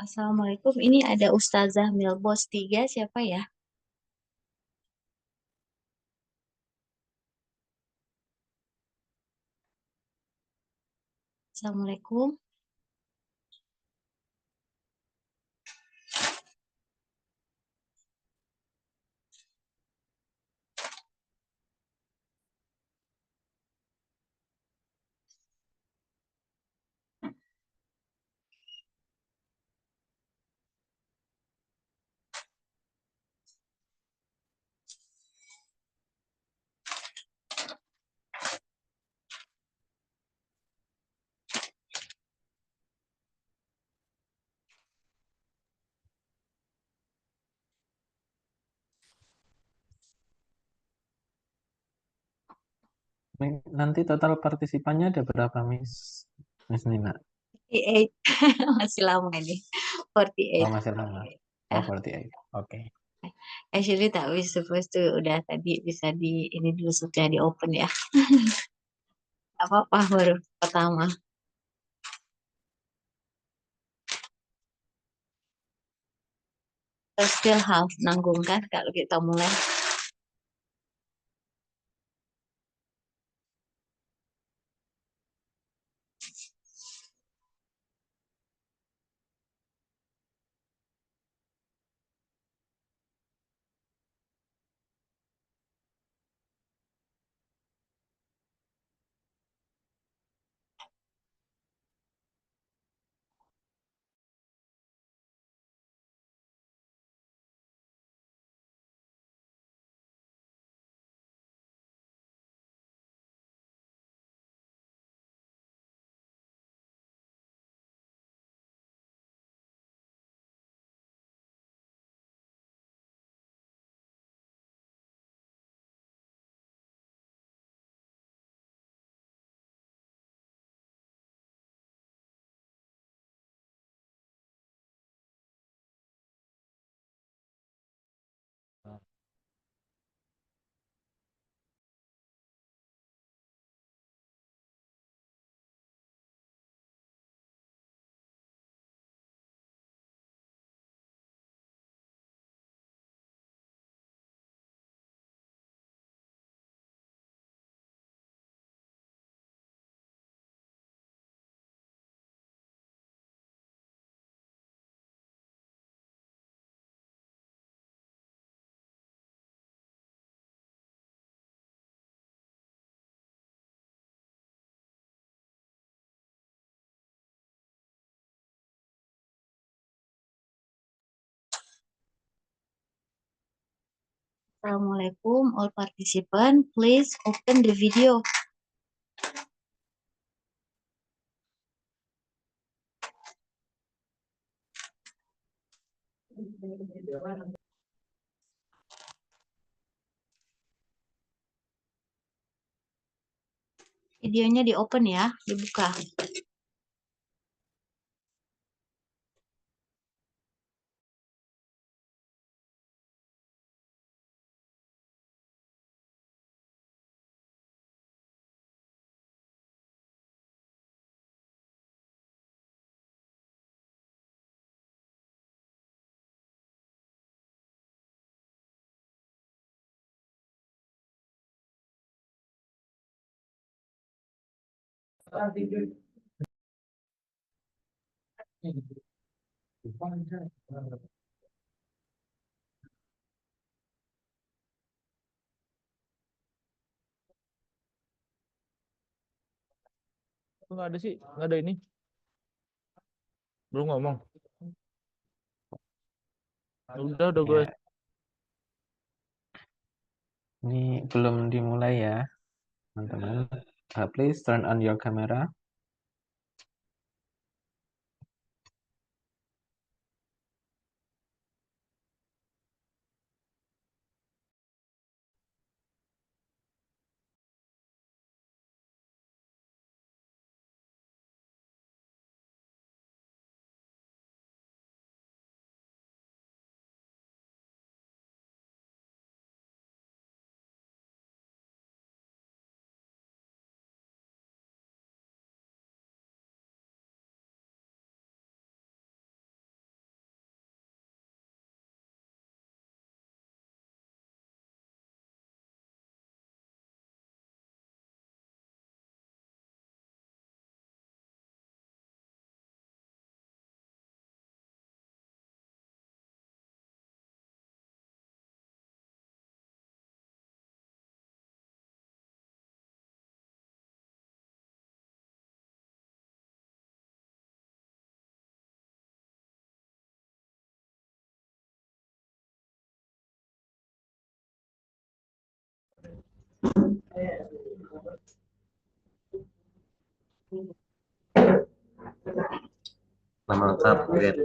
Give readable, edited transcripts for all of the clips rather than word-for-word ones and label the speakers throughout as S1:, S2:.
S1: Assalamualaikum. Ini ada Ustazah Milbos 3. Siapa ya? Assalamualaikum.
S2: Nanti total partisipannya ada berapa, Miss Nina?
S1: 48. Masih lama ini.
S2: Oh,
S1: 48.
S2: masih lama. Oh,
S1: Ya.
S2: 48. Oke.
S1: Actually, tak we supposed to udah tadi bisa di ini dulu sudah di open ya. Apa-apa baru pertama. Kita still half nanggung kan kalau kita mulai. Assalamualaikum all participant. Please open the video. Videonya di open ya, dibuka.
S3: Nggak ada sih, nggak ada ini. Belum ngomong. Udah gue.
S2: Ya, ini belum dimulai ya, teman-teman. Please turn on your camera. Nama lengkap grade.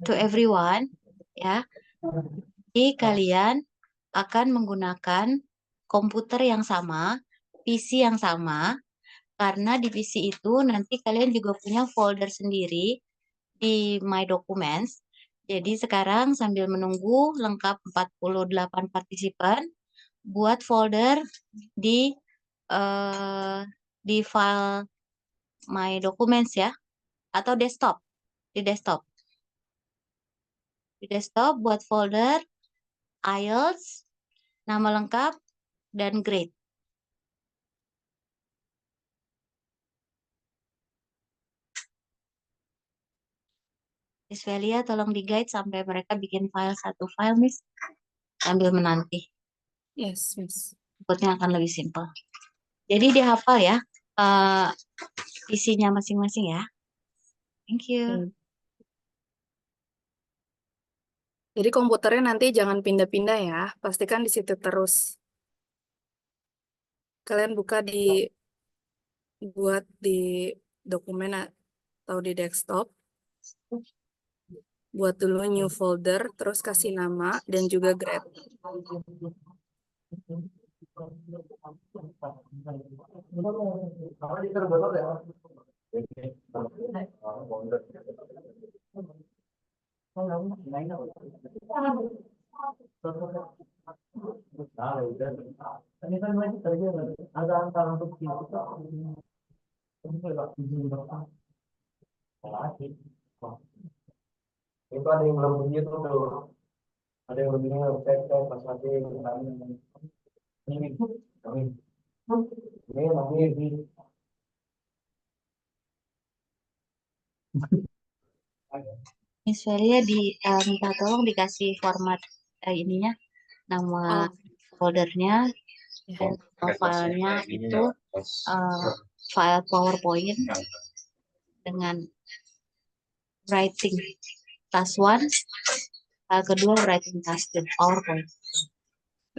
S1: To everyone, ya. Jadi kalian akan menggunakan komputer yang sama, PC yang sama, karena di PC itu nanti kalian juga punya folder sendiri di My Documents. Jadi sekarang sambil menunggu lengkap 48 partisipan, buat folder di eh, di file My Documents ya, atau desktop, di desktop. Di desktop buat folder IELTS, nama lengkap, dan grade. Miss Velia tolong di guide sampai mereka bikin file satu file, Miss, sambil menanti.
S4: Yes, Miss.
S1: Berikutnya akan lebih simpel. Jadi dihafal ya isinya masing-masing ya. Thank you.
S4: Jadi komputernya nanti jangan pindah-pindah ya. Pastikan di situ terus. Kalian buat di dokumen atau di desktop. Buat dulu new folder, terus kasih nama dan juga grade.
S2: Itu ada yang belum begitu tuh. Ada yang begini cek pas nanti ini nanti
S1: Miss Velia minta tolong dikasih format ininya, nama foldernya dan filenya itu file PowerPoint dengan writing task 1, file kedua writing task 2, PowerPoint.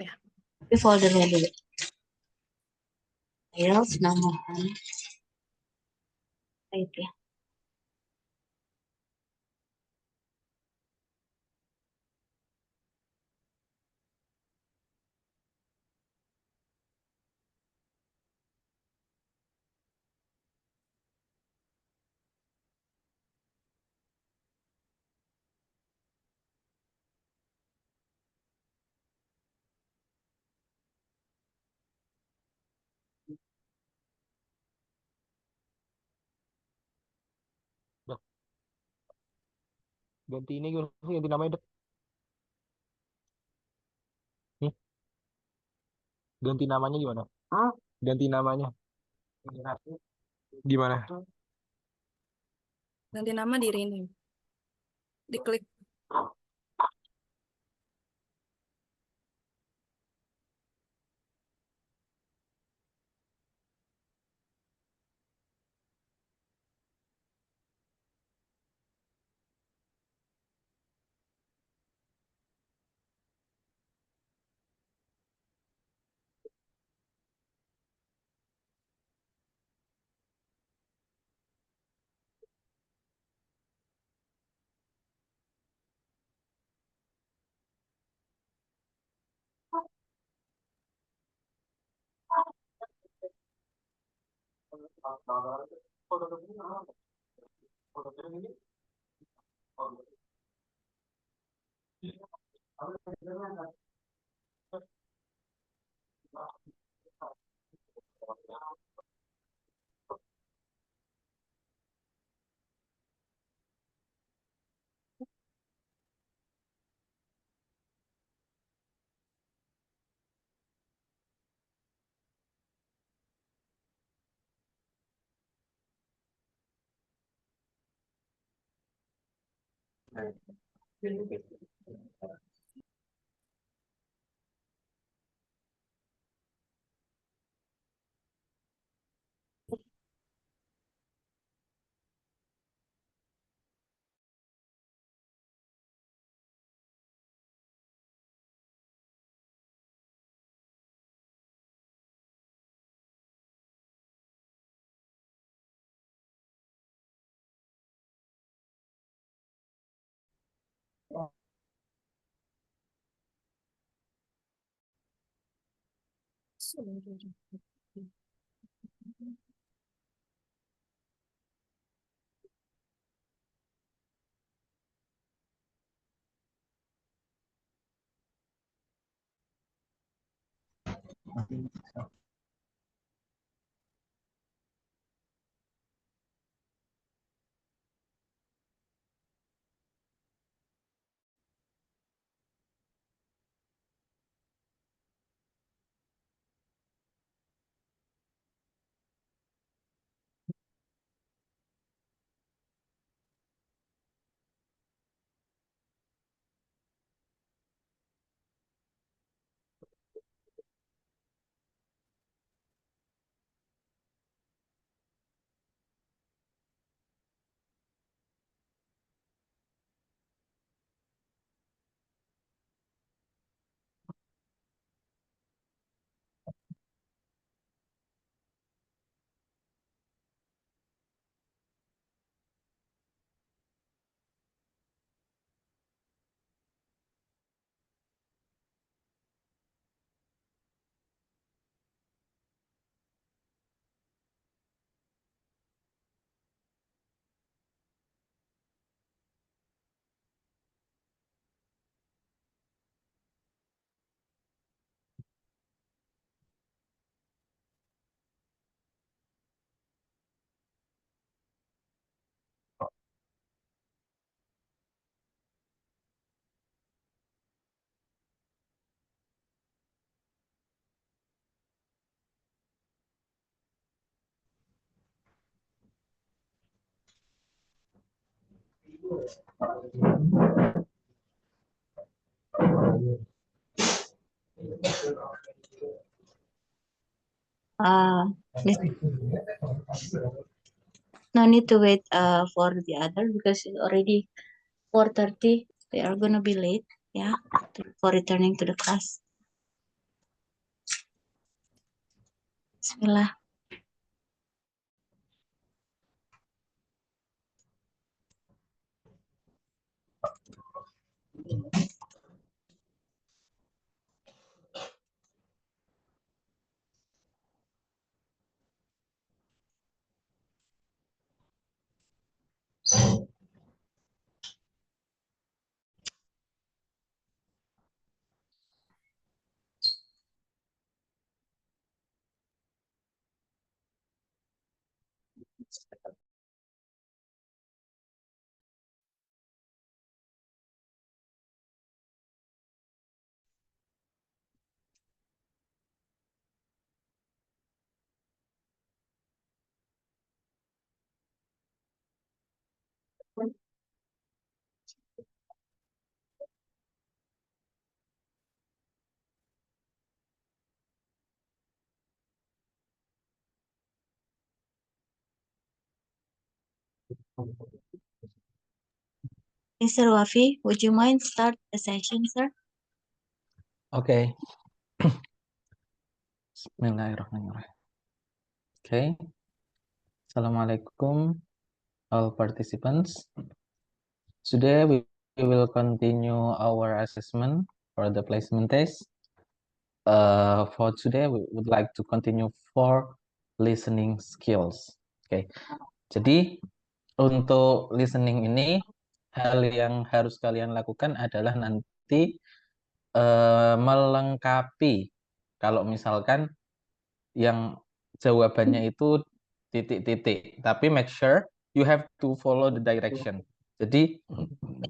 S4: Ya.
S1: Tapi foldernya dulu. IELTS nama itu ya.
S3: Ganti ini gimana sih? Ganti namanya deh. Ganti namanya gimana? Ganti namanya. Gimana?
S4: Ganti nama diri ini. Diklik.
S1: Need- no need to wait for the other because it's already 4:30. We are gonna be late, yeah, for returning to the class. Bismillah. Mr. Wafi, would you mind start the session, sir?
S2: Okay. Bismillahirrahmanirrahim. Okay. Assalamualaikum, all participants. Today we will continue our assessment for the placement test. For today, we would like to continue 4 listening skills. Oke. Jadi untuk listening ini hal yang harus kalian lakukan adalah nanti melengkapi kalau misalkan yang jawabannya itu titik-titik, tapi make sure you have to follow the direction. Jadi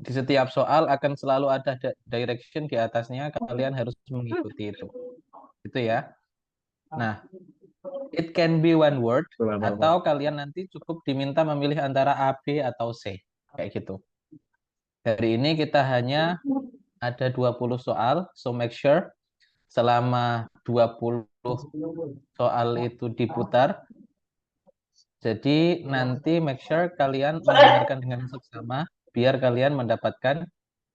S2: di setiap soal akan selalu ada direction di atasnya, kalian harus mengikuti itu. Itu ya. Nah, it can be one word atau kalian nanti cukup diminta memilih antara A, B atau C. Kayak gitu. Hari ini kita hanya ada 20 soal, so make sure selama 20 soal itu diputar. Jadi nanti make sure kalian mendengarkan dengan seksama biar kalian mendapatkan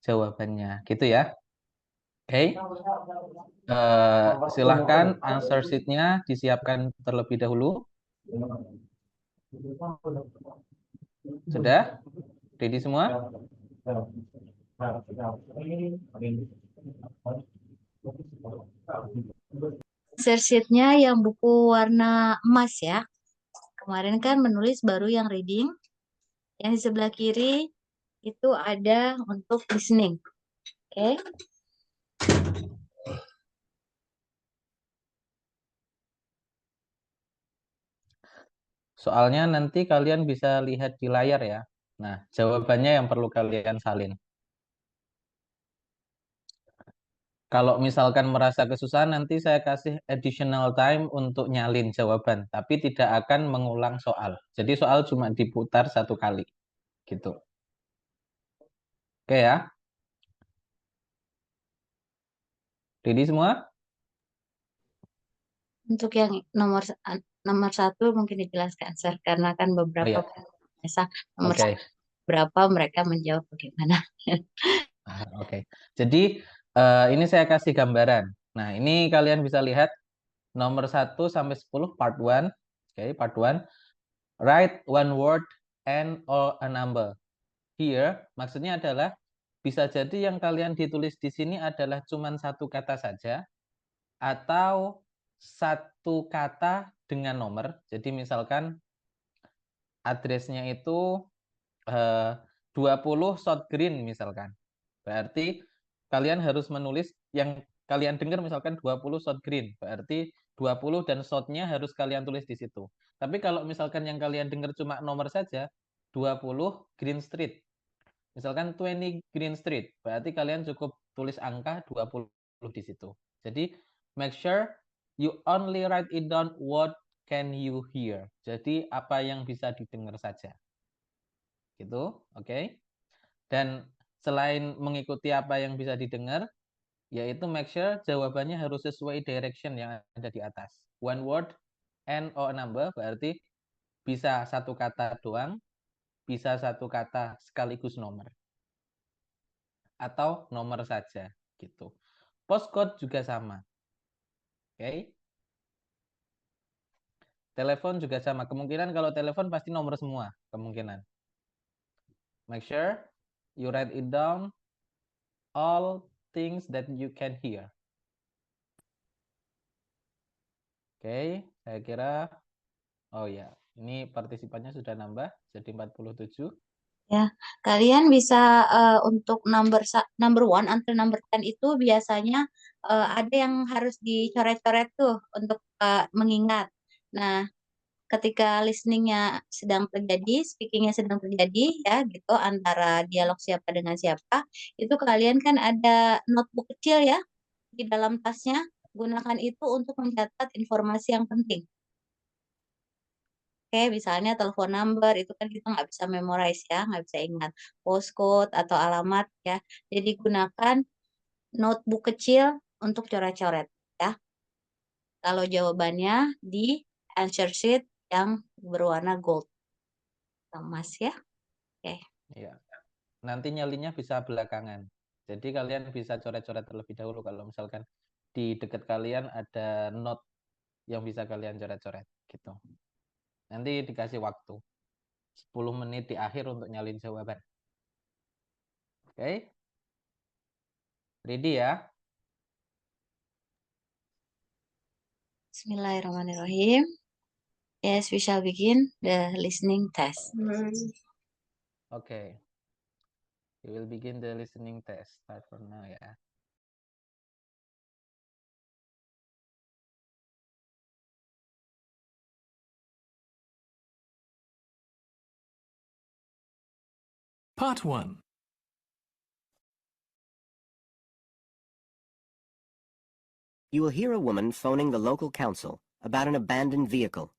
S2: jawabannya. Gitu ya. Oke. Silahkan answer sheet-nya disiapkan terlebih dahulu. Sudah? Ready semua?
S1: Answer sheet-nya yang buku warna emas ya. Kemarin kan menulis baru yang reading. Yang di sebelah kiri itu ada untuk listening. Oke.
S2: Soalnya nanti kalian bisa lihat di layar ya. Nah, jawabannya yang perlu kalian salin. Kalau misalkan merasa kesusahan, nanti saya kasih additional time untuk nyalin jawaban. Tapi tidak akan mengulang soal. Jadi soal cuma diputar satu kali. Gitu. Oke ya. Ready semua?
S1: Untuk yang nomor satu mungkin dijelaskan, Sir, karena kan beberapa
S2: Oh, ya.
S1: biasa nomor
S2: Oke.
S1: satu, berapa mereka menjawab bagaimana.
S2: Oke. Jadi ini saya kasih gambaran. Nah, ini kalian bisa lihat nomor 1 sampai 10 part 1. Oke, part 1. Write one word and or a number. Here maksudnya adalah bisa jadi yang kalian ditulis di sini adalah cuma satu kata saja atau satu kata dengan nomor. Jadi misalkan addressnya itu 20 South Green misalkan. Berarti kalian harus menulis yang kalian dengar misalkan 20 South Green. Berarti 20 dan South-nya harus kalian tulis di situ. Tapi kalau misalkan yang kalian dengar cuma nomor saja, 20 Green Street. Misalkan 20 Green Street, berarti kalian cukup tulis angka 20 di situ. Jadi make sure you only write it down what can you hear. Jadi apa yang bisa didengar saja. Gitu, oke? Dan selain mengikuti apa yang bisa didengar, yaitu make sure jawabannya harus sesuai direction yang ada di atas. One word and or number berarti bisa satu kata doang, bisa satu kata sekaligus nomor. Atau nomor saja gitu. Postcode juga sama. Oke. Telepon juga sama. Kemungkinan kalau telepon pasti nomor semua, kemungkinan. Make sure you write it down all things that you can hear. Oke, saya kira oh ya, ini partisipannya sudah nambah jadi 47.
S1: Ya, kalian bisa untuk number one atau number 10 itu biasanya ada yang harus dicoret-coret tuh untuk mengingat. Nah, ketika listeningnya sedang terjadi, speakingnya sedang terjadi ya gitu antara dialog siapa dengan siapa, itu kalian kan ada notebook kecil ya di dalam tasnya. Gunakan itu untuk mencatat informasi yang penting. Oke, misalnya telepon number itu kan kita nggak bisa memorize ya, nggak bisa ingat postcode atau alamat ya. Jadi gunakan notebook kecil untuk coret-coret ya. Kalau jawabannya di answer sheet yang berwarna gold, emas ya. Oke.
S2: Iya. Nanti nyalinnya bisa belakangan. Jadi kalian bisa coret-coret terlebih dahulu kalau misalkan di dekat kalian ada note yang bisa kalian coret-coret gitu. Nanti dikasih waktu 10 menit di akhir untuk nyalin jawaban. Oke. Ready ya?
S1: Bismillahirrahmanirrahim. Yes, we shall begin the listening test.
S2: Okay. We will begin the listening test. Start from now ya.
S5: Part 1.
S6: You will hear a woman phoning the local council about an abandoned vehicle.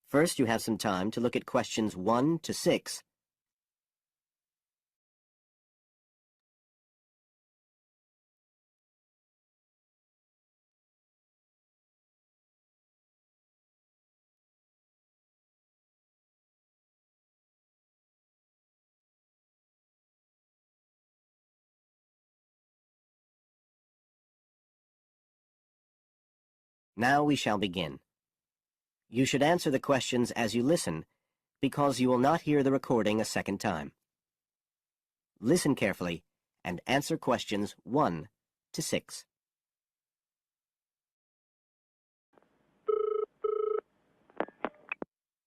S6: First, you have some time to look at questions 1 to 6. Now we shall begin. You should answer the questions as you listen, because you will not hear the recording a second time. Listen carefully and answer questions 1 to 6.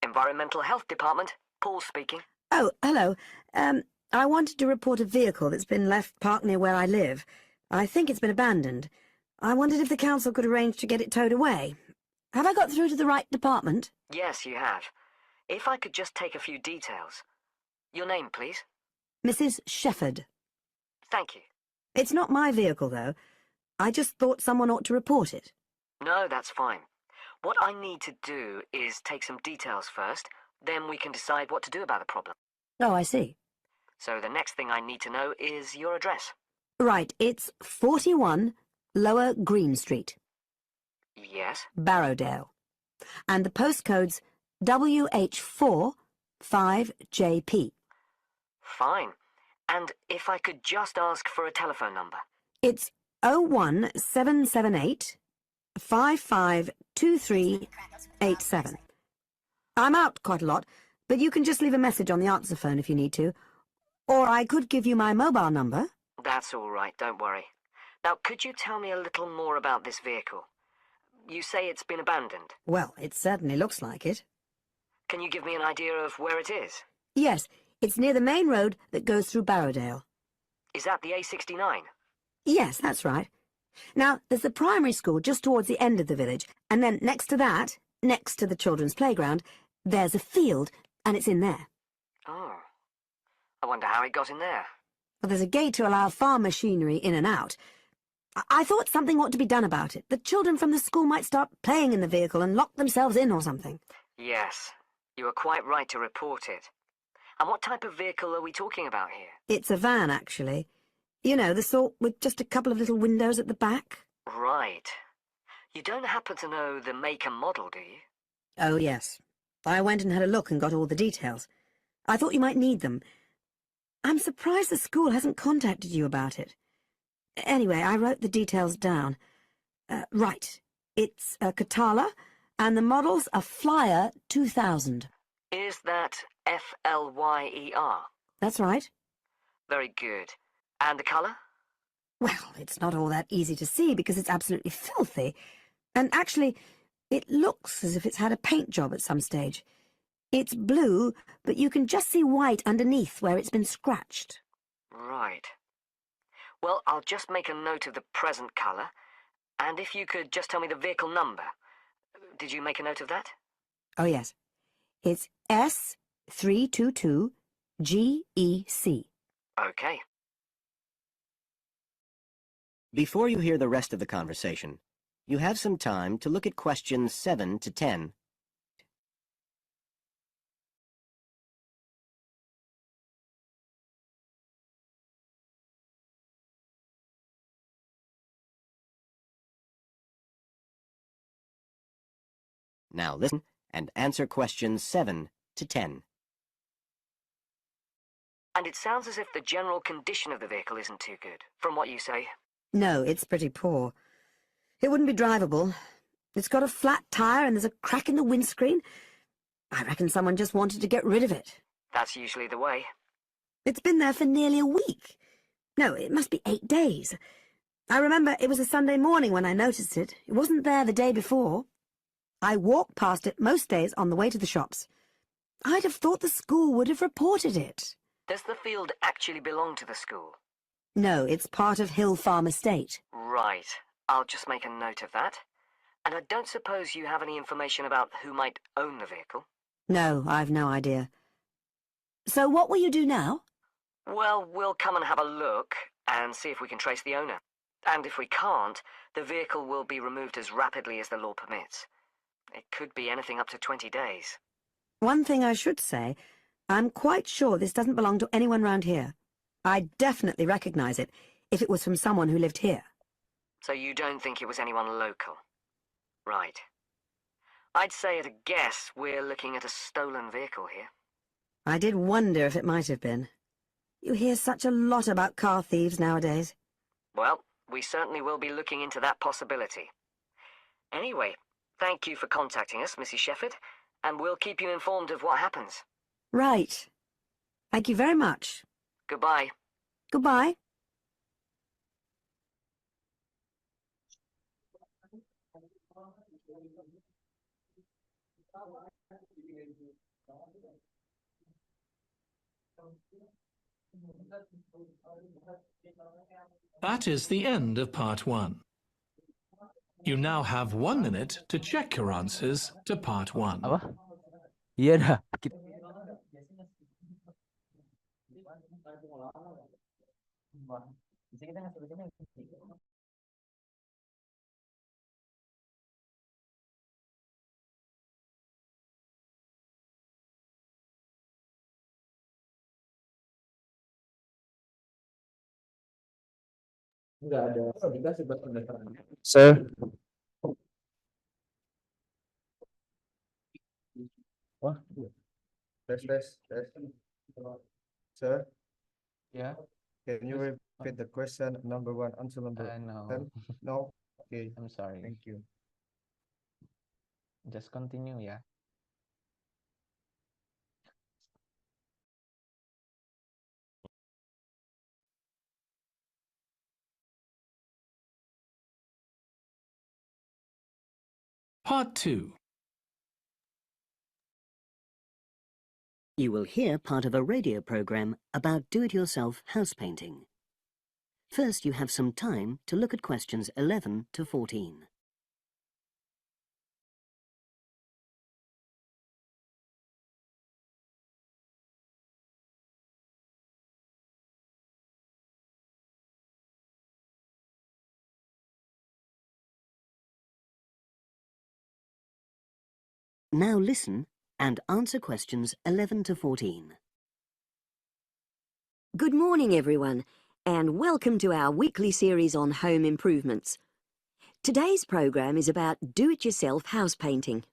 S7: Environmental Health Department, Paul speaking.
S8: Oh, hello. I wanted to report a vehicle that's been left parked near where I live. I think it's been abandoned. I wondered if the council could arrange to get it towed away. Have I got through to the right department?
S7: Yes, you have. If I could just take a few details. Your name, please.
S8: Mrs. Shefford.
S7: Thank you.
S8: It's not my vehicle, though. I just thought someone ought to report it.
S7: No, that's fine. What I need to do is take some details first, then we can decide what to do about the problem.
S8: Oh, I see.
S7: So the next thing I need to know is your address.
S8: Right, it's 41 Lower Green Street,
S7: Yes?
S8: Barrowdale. And the postcode's WH4 5JP.
S7: Fine. And if I could just ask for a telephone number.
S8: It's 01778 552387. I'm out quite a lot, but you can just leave a message on the answer phone if you need to. Or I could give you my mobile number.
S7: That's all right, don't worry. Now, could you tell me a little more about this vehicle? You say it's been abandoned.
S8: Well, it certainly looks like it.
S7: Can you give me an idea of where it is?
S8: Yes, it's near the main road that goes through Barrowdale.
S7: Is that the A69?
S8: Yes, that's right. Now, there's the primary school just towards the end of the village, and then next to that, next to the children's playground, there's a field, and it's in there.
S7: Oh. I wonder how it got in there.
S8: Well, there's a gate to allow farm machinery in and out. I thought something ought to be done about it. The children from the school might start playing in the vehicle and lock themselves in or something.
S7: Yes, you are quite right to report it. And what type of vehicle are we talking about here?
S8: It's a van, actually. You know, the sort with just a couple of little windows at the back.
S7: Right. You don't happen to know the make and model, do you?
S8: Oh, yes. I went and had a look and got all the details. I thought you might need them. I'm surprised the school hasn't contacted you about it. Anyway, I wrote the details down. Right. It's a Catala, and the model's a Flyer 2000.
S7: Is that Flyer?
S8: That's right.
S7: Very good. And the colour?
S8: Well, it's not all that easy to see because it's absolutely filthy. And actually, it looks as if it's had a paint job at some stage. It's blue, but you can just see white underneath where it's been scratched.
S7: Right. Well, I'll just make a note of the present colour, and if you could just tell me the vehicle number. Did you make a note of that?
S8: Oh, yes. It's S322GEC.
S7: Okay.
S6: Before you hear the rest of the conversation, you have some time to look at questions 7 to 10. Now listen and answer questions 7 to 10.
S7: And it sounds as if the general condition of the vehicle isn't too good, from what you say.
S8: No, it's pretty poor. It wouldn't be drivable. It's got a flat tire and there's a crack in the windscreen. I reckon someone just wanted to get rid of it.
S7: That's usually the way.
S8: It's been there for nearly a week. No, it must be 8 days. I remember it was a Sunday morning when I noticed it. It wasn't there the day before. I walk past it most days on the way to the shops. I'd have thought the school would have reported it.
S7: Does the field actually belong to the school?
S8: No, it's part of Hill Farm Estate.
S7: Right. I'll just make a note of that. And I don't suppose you have any information about who might own the vehicle?
S8: No, I've no idea. So what will you do now?
S7: Well, we'll come and have a look and see if we can trace the owner. And if we can't, the vehicle will be removed as rapidly as the law permits. It could be anything up to 20 days.
S8: One thing I should say, I'm quite sure this doesn't belong to anyone round here. I'd definitely recognize it if it was from someone who lived here.
S7: So you don't think it was anyone local? Right. I'd say at a guess we're looking at a stolen vehicle here.
S8: I did wonder if it might have been. You hear such a lot about car thieves nowadays.
S7: Well, we certainly will be looking into that possibility. Anyway, thank you for contacting us, Mrs. Shefford, and we'll keep you informed of what happens.
S8: Right. Thank you very much.
S7: Goodbye.
S8: Goodbye.
S5: That is the end of part 1. You now have 1 minute to check your answers to part 1.
S9: Apa? Iya dah.
S3: Enggak ada aplikasi buat pendaftaran. Sir. Wah, test. Sir,
S2: Yeah.
S3: can you repeat the question number 1, answer number
S2: No.
S3: 10? No? Okay,
S2: I'm sorry.
S3: thank you.
S2: Just continue ya.
S5: Part 2.
S6: You will hear part of a radio program about do-it-yourself house painting. First, you have some time to look at questions 11 to 14. Now listen and answer questions 11 to 14.
S8: Good morning, everyone, and welcome to our weekly series on home improvements. Today's program is about do-it-yourself house painting.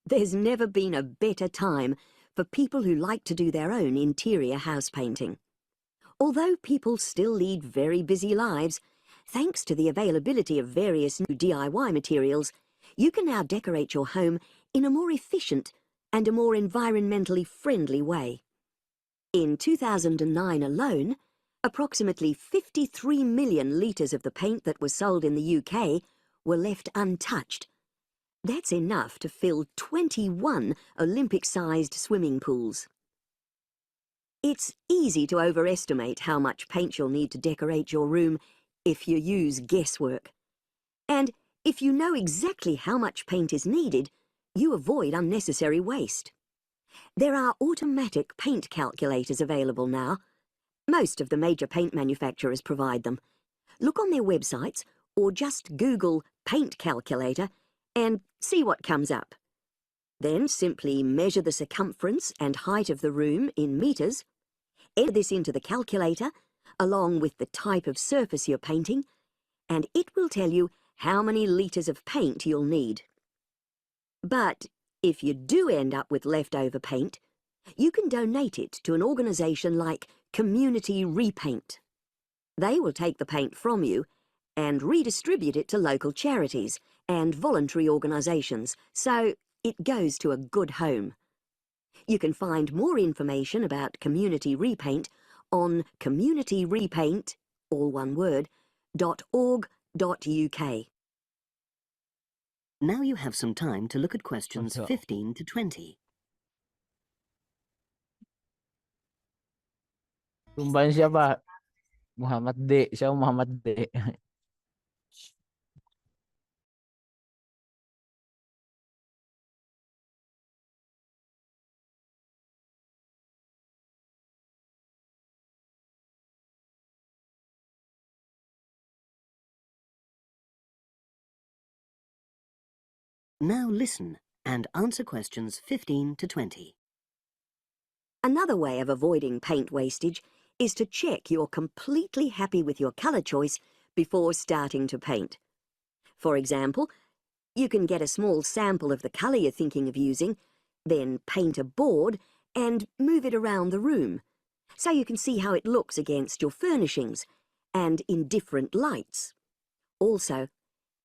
S8: There's never been a better time for people who like to do their own interior house painting. Although people still lead very busy lives, thanks to the availability of various new DIY materials, you can now decorate your home in a more efficient and a more environmentally friendly way. In 2009 alone, approximately 53 million litres of the paint that was sold in the UK were left untouched. That's enough to fill 21 Olympic-sized swimming pools. It's easy to overestimate how much paint you'll need to decorate your room if you use guesswork. And if you know exactly how much paint is needed, you avoid unnecessary waste. There are automatic paint calculators available now. Most of the major paint manufacturers provide them. Look on their websites or just Google paint calculator and see what comes up. Then simply measure the circumference and height of the room in meters, enter this into the calculator along with the type of surface you're painting, and it will tell you how many litres of paint you'll need. But if you do end up with leftover paint, you can donate it to an organisation like Community Repaint. They will take the paint from you and redistribute it to local charities and voluntary organisations, so it goes to a good home. You can find more information about Community Repaint on communityrepaint, all one word, .org.uk.
S6: Now you have some time to look at questions
S9: Untuk
S6: 15 to 20.
S9: tumbahan siapa? Muhammad D. Siapa Muhammad D?
S6: Now listen and answer questions 15 to 20.
S8: Another way of avoiding paint wastage is to check you're completely happy with your colour choice before starting to paint. For example, you can get a small sample of the colour you're thinking of using, then paint a board and move it around the room, so you can see how it looks against your furnishings and in different lights. Also,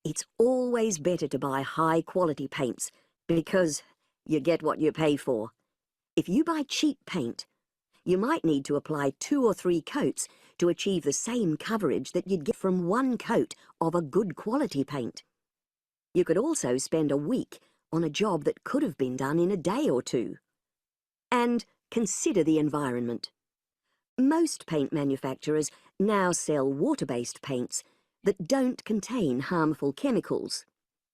S8: it's always better to buy high-quality paints because you get what you pay for. If you buy cheap paint, you might need to apply 2 or 3 coats to achieve the same coverage that you'd get from 1 coat of a good quality paint. You could also spend a week on a job that could have been done in a day or 2. And consider the environment. Most paint manufacturers now sell water-based paints that don't contain harmful chemicals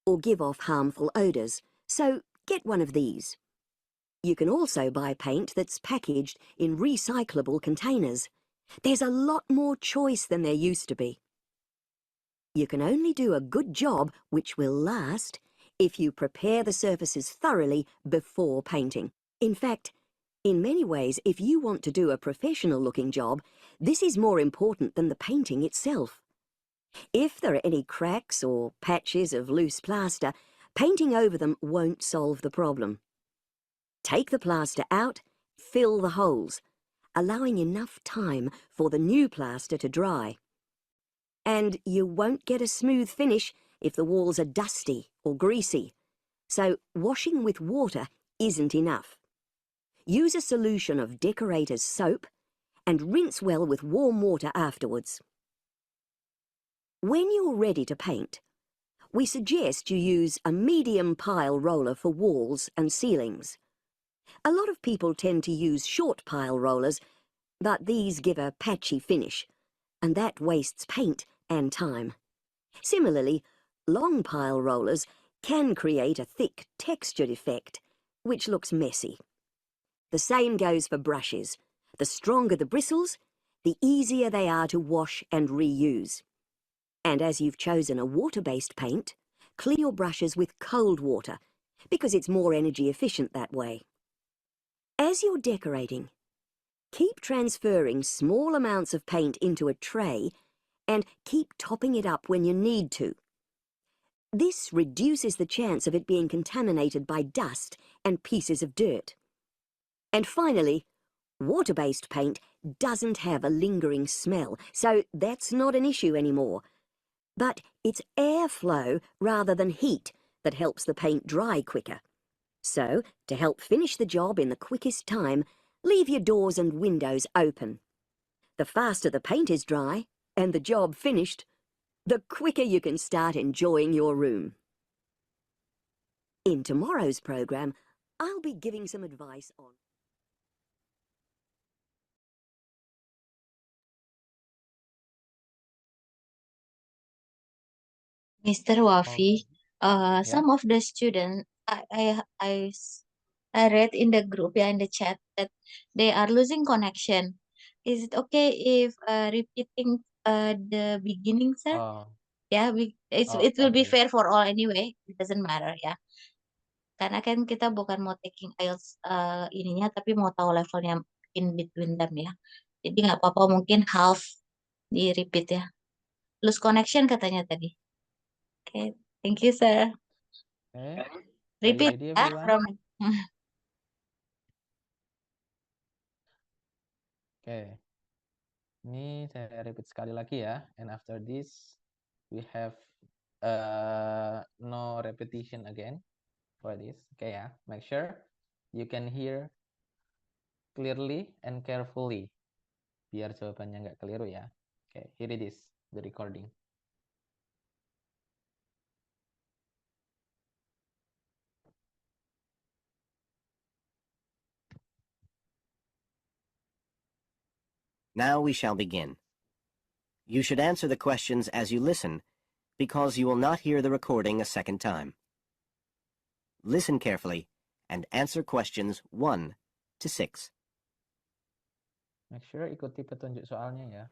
S8: or give off harmful odours, so get one of these. You can also buy paint that's packaged in recyclable containers. There's a lot more choice than there used to be. You can only do a good job which will last if you prepare the surfaces thoroughly before painting. In fact, in many ways, if you want to do a professional-looking job, this is more important than the painting itself. If there are any cracks or patches of loose plaster, painting over them won't solve the problem. Take the plaster out, fill the holes, allowing enough time for the new plaster to dry. And you won't get a smooth finish if the walls are dusty or greasy, so washing with water isn't enough. Use a solution of decorator's soap and rinse well with warm water afterwards. When you're ready to paint, we suggest you use a medium pile roller for walls and ceilings. A lot of people tend to use short pile rollers, but these give a patchy finish, and that wastes paint and time. Similarly, long pile rollers can create a thick textured effect, which looks messy. The same goes for brushes. The stronger the bristles, the easier they are to wash and reuse. And as you've chosen a water-based paint, clean your brushes with cold water, because it's more energy efficient that way. As you're decorating, keep transferring small amounts of paint into a tray and keep topping it up when you need to. This reduces the chance of it being contaminated by dust and pieces of dirt. And finally, water-based paint doesn't have a lingering smell, so that's not an issue anymore. But it's airflow rather than heat that helps the paint dry quicker. So, to help finish the job in the quickest time, leave your doors and windows open. The faster the paint is dry and the job finished, the quicker you can start enjoying your room. In tomorrow's program, I'll be giving some advice on...
S1: Mr. Wafi,
S2: Yeah.
S1: some of the students, I read in the group, in the chat, that they are losing connection. Is it okay if repeating the beginning, sir?
S2: Oh,
S1: Yeah, it will be
S2: okay.
S1: fair for all anyway. It doesn't matter, ya. Karena kan kita bukan mau taking IELTS ininya, tapi mau tahu levelnya in between them ya. Jadi nggak apa-apa, mungkin half di repeat ya. Lose connection katanya tadi. Okay, thank you, sir.
S2: Okay. Are you
S1: Repeat
S2: ready,
S1: ya
S2: everyone?
S1: from.
S2: Okay. Ini saya repeat sekali lagi ya. And after this, we have no repetition again for this. Okay ya. Make sure you can hear clearly and carefully. Biar jawabannya nggak keliru ya. Okay, here it is, the recording.
S6: Now we shall begin. You should answer the questions as you listen, because you will not hear the recording a second time. Listen carefully and answer questions 1 to 6.
S2: Make sure ikuti petunjuk soalnya ya.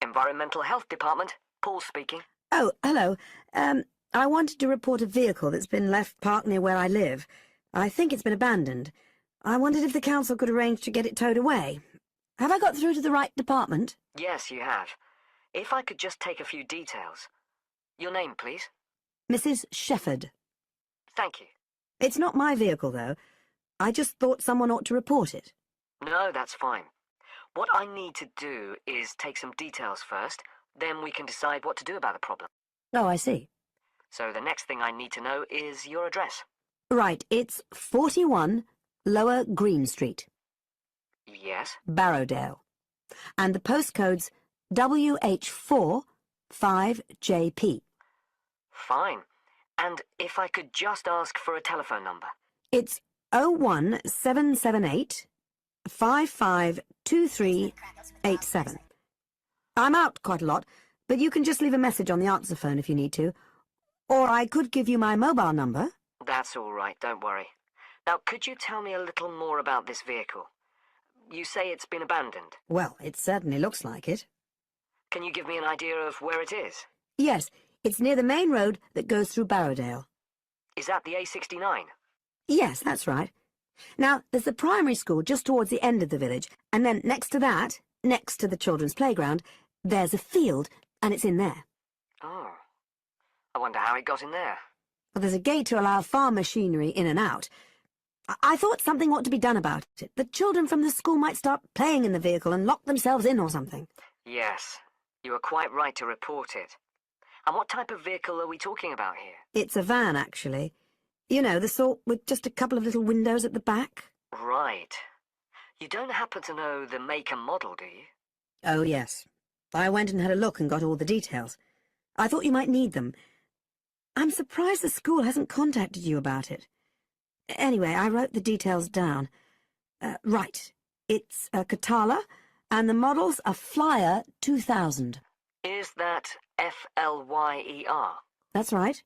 S7: Environmental Health Department, Paul speaking.
S8: Oh, hello. I wanted to report a vehicle that's been left parked near where I live. I think it's been abandoned. I wondered if the council could arrange to get it towed away. Have I got through to the right department?
S7: Yes, you have. If I could just take a few details. Your name, please.
S8: Mrs. Shefford.
S7: Thank you.
S8: It's not my vehicle, though. I just thought someone ought to report it.
S7: No, that's fine. What I need to do is take some details first, then we can decide what to do about the problem.
S8: Oh, I see.
S7: So the next thing I need to know is your address.
S8: Right, it's 41 Lower Green Street,
S7: Yes?
S8: Barrowdale. And the postcode's WH4 5JP.
S7: Fine. And if I could just ask for a telephone number.
S8: It's 01778 552387. I'm out quite a lot, but you can just leave a message on the answer phone if you need to. Or I could give you my mobile number.
S7: That's all right, don't worry. Now, could you tell me a little more about this vehicle? You say it's been abandoned.
S8: Well, it certainly looks like it.
S7: Can you give me an idea of where it is?
S8: Yes, it's near the main road that goes through Barrowdale.
S7: Is that the A69?
S8: Yes, that's right. Now, there's the primary school just towards the end of the village, and then next to that, next to the children's playground, there's a field, and it's in there.
S7: Oh. I wonder how it got in there.
S8: Well, there's a gate to allow farm machinery in and out. I thought something ought to be done about it. The children from the school might start playing in the vehicle and lock themselves in or something.
S7: Yes, you were quite right to report it. And what type of vehicle are we talking about here?
S8: It's a van, actually. You know, the sort with just a couple of little windows at the back.
S7: Right. You don't happen to know the make and model, do you?
S8: Oh, yes. I went and had a look and got all the details. I thought you might need them. I'm surprised the school hasn't contacted you about it. Anyway, I wrote the details down. Right. It's a Catala, and the model's a Flyer 2000.
S7: Is that Flyer?
S8: That's right.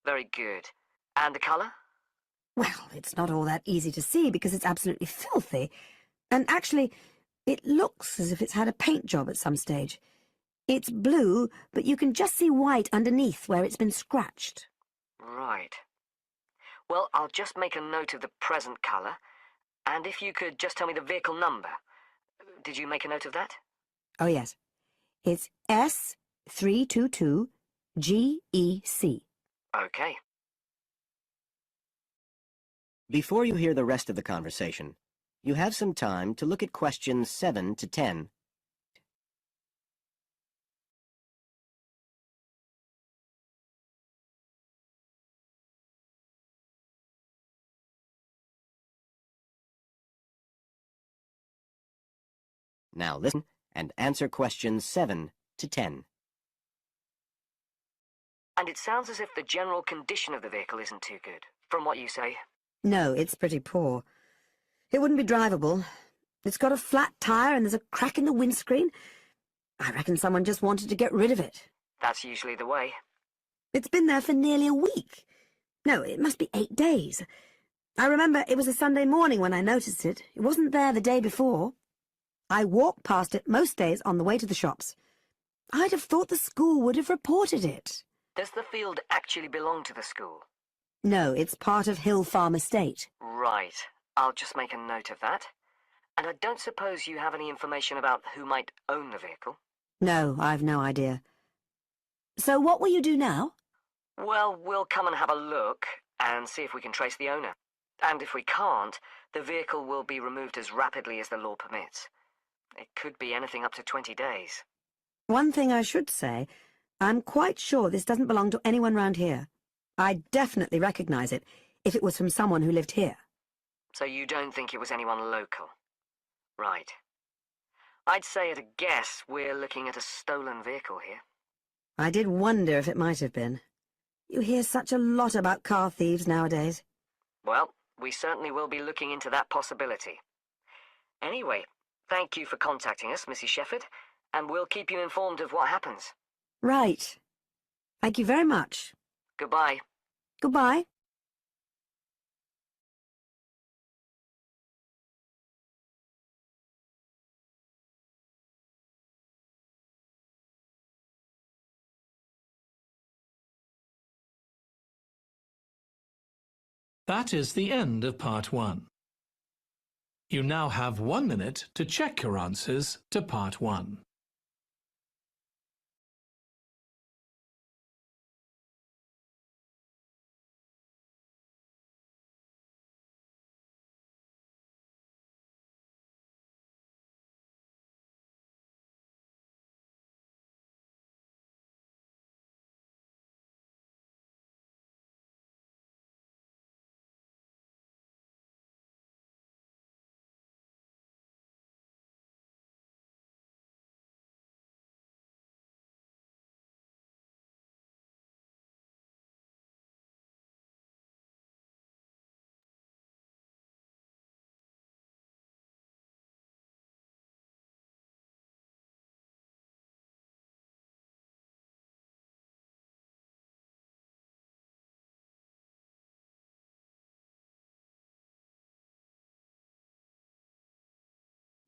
S7: Very good. And the colour?
S8: Well, it's not all that easy to see because it's absolutely filthy. And actually, it looks as if it's had a paint job at some stage. It's blue, but you can just see white underneath where it's been scratched.
S7: Right. Well, I'll just make a note of the present colour. And if you could just tell me the vehicle number. Did you make a note of that?
S8: Oh, yes. It's S322GEC.
S7: Okay.
S6: Before you hear the rest of the conversation, you have some time to look at questions 7 to 10. Now listen and answer questions 7 to 10.
S7: And it sounds as if the general condition of the vehicle isn't too good, from what you say.
S8: No, it's pretty poor. It wouldn't be drivable. It's got a flat tire and there's a crack in the windscreen. I reckon someone just wanted to get rid of it.
S7: That's usually the way.
S8: It's been there for nearly a week. No, it must be 8 days. I remember it was a Sunday morning when I noticed it. It wasn't there the day before. I walk past it most days on the way to the shops. I'd have thought the school would have reported it.
S7: Does the field actually belong to the school?
S8: No, it's part of Hill Farm Estate.
S7: Right. I'll just make a note of that. And I don't suppose you have any information about who might own the vehicle?
S8: No, I've no idea. So what will you do now?
S7: Well, we'll come and have a look and see if we can trace the owner. And if we can't, the vehicle will be removed as rapidly as the law permits. It could be anything up to 20 days.
S8: One thing I should say, I'm quite sure this doesn't belong to anyone round here. I'd definitely recognize it if it was from someone who lived here.
S7: So you don't think it was anyone local? Right. I'd say at a guess we're looking at a stolen vehicle here.
S8: I did wonder if it might have been. You hear such a lot about car thieves nowadays.
S7: Well, we certainly will be looking into that possibility. Anyway, thank you for contacting us, Mrs. Shepherd, and we'll keep you informed of what happens.
S8: Right. Thank you very much.
S7: Goodbye.
S8: Goodbye.
S5: That is the end of part 1. You now have 1 minute to check your answers to part 1.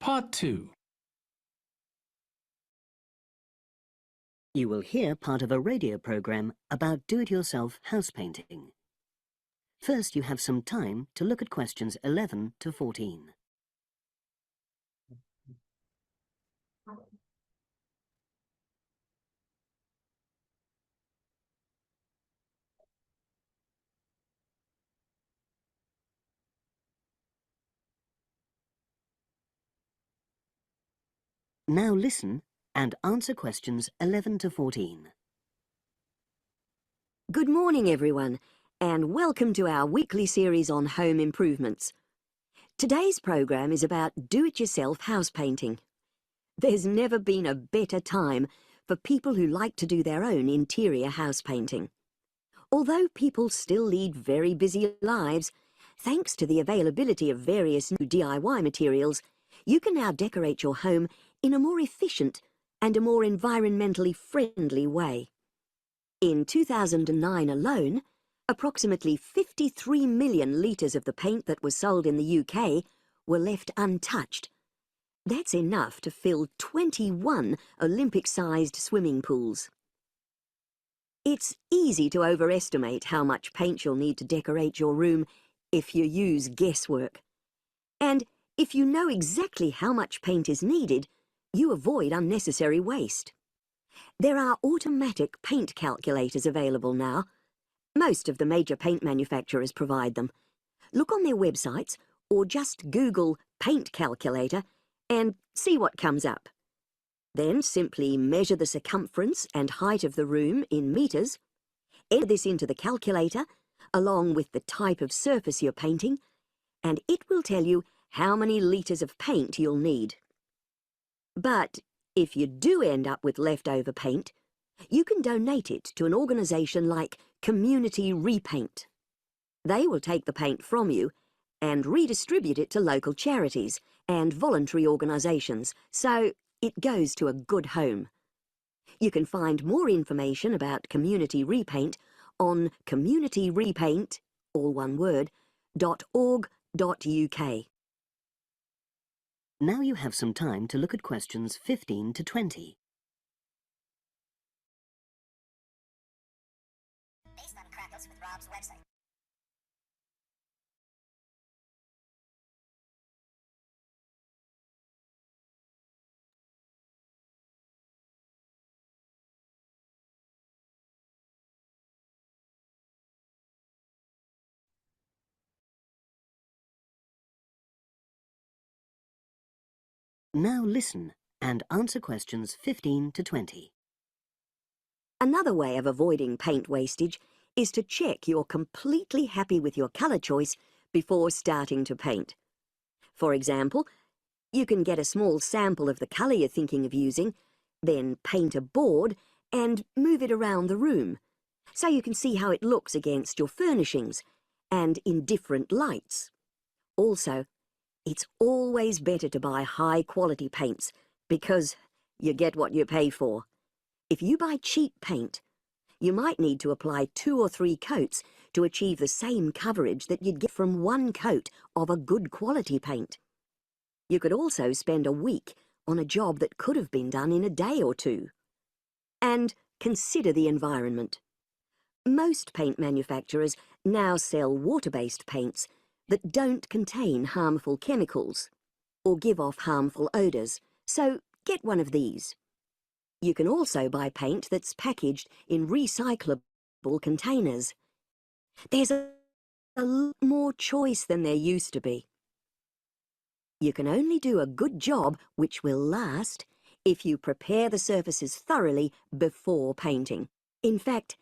S5: Part 2.
S6: You will hear part of a radio program about do-it-yourself house painting. First, you have some time to look at questions 11 to 14. Now listen and answer questions 11 to 14.
S8: Good morning, everyone, and welcome to our weekly series on home improvements. Today's program is about do-it-yourself house painting. There's never been a better time for people who like to do their own interior house painting. Although people still lead very busy lives, thanks to the availability of various new DIY materials, you can now decorate your home in a more efficient and a more environmentally friendly way. In 2009 alone, approximately 53 million litres of the paint that was sold in the UK were left untouched. That's enough to fill 21 Olympic-sized swimming pools. It's easy to overestimate how much paint you'll need to decorate your room if you use guesswork. And if you know exactly how much paint is needed, you avoid unnecessary waste. There are automatic paint calculators available now. Most of the major paint manufacturers provide them. Look on their websites or just Google paint calculator and see what comes up. Then simply measure the circumference and height of the room in meters, enter this into the calculator along with the type of surface you're painting, and it will tell you how many litres of paint you'll need. But if you do end up with leftover paint, you can donate it to an organisation like Community Repaint. They will take the paint from you and redistribute it to local charities and voluntary organisations, so it goes to a good home. You can find more information about Community Repaint on communityrepaint, all one word, .org.uk.
S6: Now you have some time to look at questions 15 to 20.
S10: Based on Crackles with Rob's website.
S6: Now listen and answer questions 15 to 20.
S8: Another way of avoiding paint wastage is to check you're completely happy with your colour choice before starting to paint. For example, you can get a small sample of the colour you're thinking of using, then paint a board and move it around the room, so you can see how it looks against your furnishings and in different lights. Also, It's always better to buy high-quality paints because you get what you pay for. If you buy cheap paint, you might need to apply 2 or 3 coats to achieve the same coverage that you'd get from 1 coat of a good quality paint. You could also spend a week on a job that could have been done in a day or 2. And consider the environment. Most paint manufacturers now sell water-based paints that don't contain harmful chemicals or give off harmful odours, so get one of these. You can also buy paint that's packaged in recyclable containers. There's a lot more choice than there used to be. You can only do a good job which will last if you prepare the surfaces thoroughly before painting. In fact,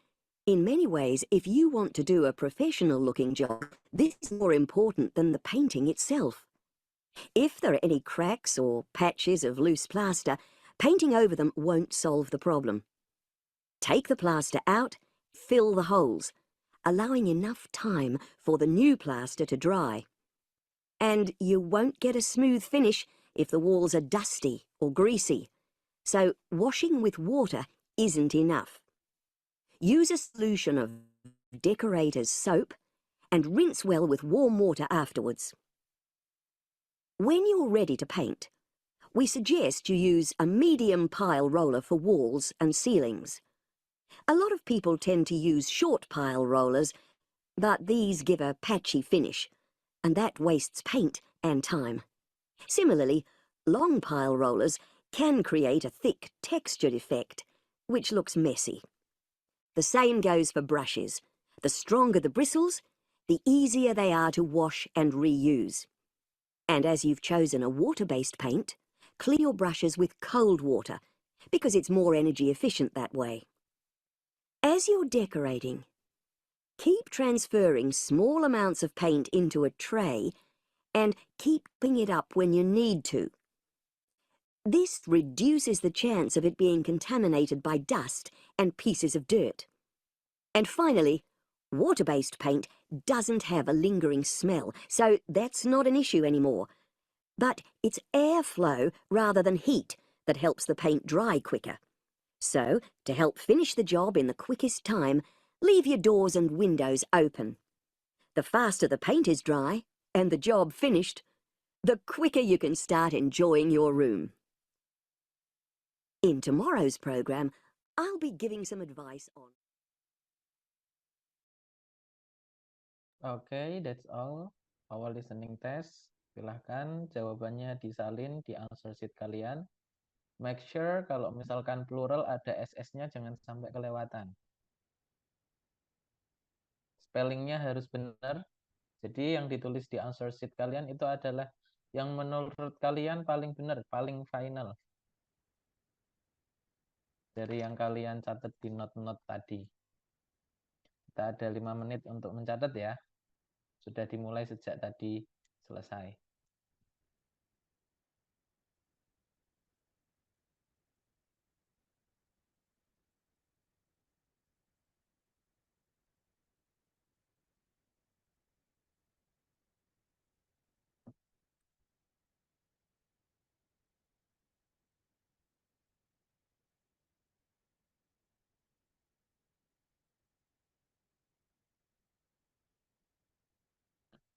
S8: in many ways, if you want to do a professional-looking job, this is more important than the painting itself. If there are any cracks or patches of loose plaster, painting over them won't solve the problem. Take the plaster out, fill the holes, allowing enough time for the new plaster to dry. And you won't get a smooth finish if the walls are dusty or greasy. So washing with water isn't enough. Use a solution of decorator's soap and rinse well with warm water afterwards. When you're ready to paint, we suggest you use a medium pile roller for walls and ceilings. A lot of people tend to use short pile rollers, but these give a patchy finish, and that wastes paint and time. Similarly, long pile rollers can create a thick textured effect, which looks messy. The same goes for brushes. The stronger the bristles, the easier they are to wash and reuse. And as you've chosen a water-based paint, clean your brushes with cold water, because it's more energy efficient that way. As you're decorating, keep transferring small amounts of paint into a tray and keep picking it up when you need to. This reduces the chance of it being contaminated by dust and pieces of dirt. And finally, water-based paint doesn't have a lingering smell, so that's not an issue anymore. But it's airflow rather than heat that helps the paint dry quicker. So, to help finish the job in the quickest time, leave your doors and windows open. The faster the paint is dry and the job finished, the quicker you can start enjoying your room. In tomorrow's program, I'll be giving some advice on...
S2: Okay, that's all. Our listening test. Silahkan jawabannya disalin di answer sheet kalian. Make sure kalau misalkan plural ada SS-nya jangan sampai kelewatan. Spellingnya harus benar. Jadi yang ditulis di answer sheet kalian itu adalah yang menurut kalian paling benar, paling final. Dari yang kalian catat di note-note tadi. Kita ada 5 menit untuk mencatat ya. Sudah dimulai sejak tadi selesai.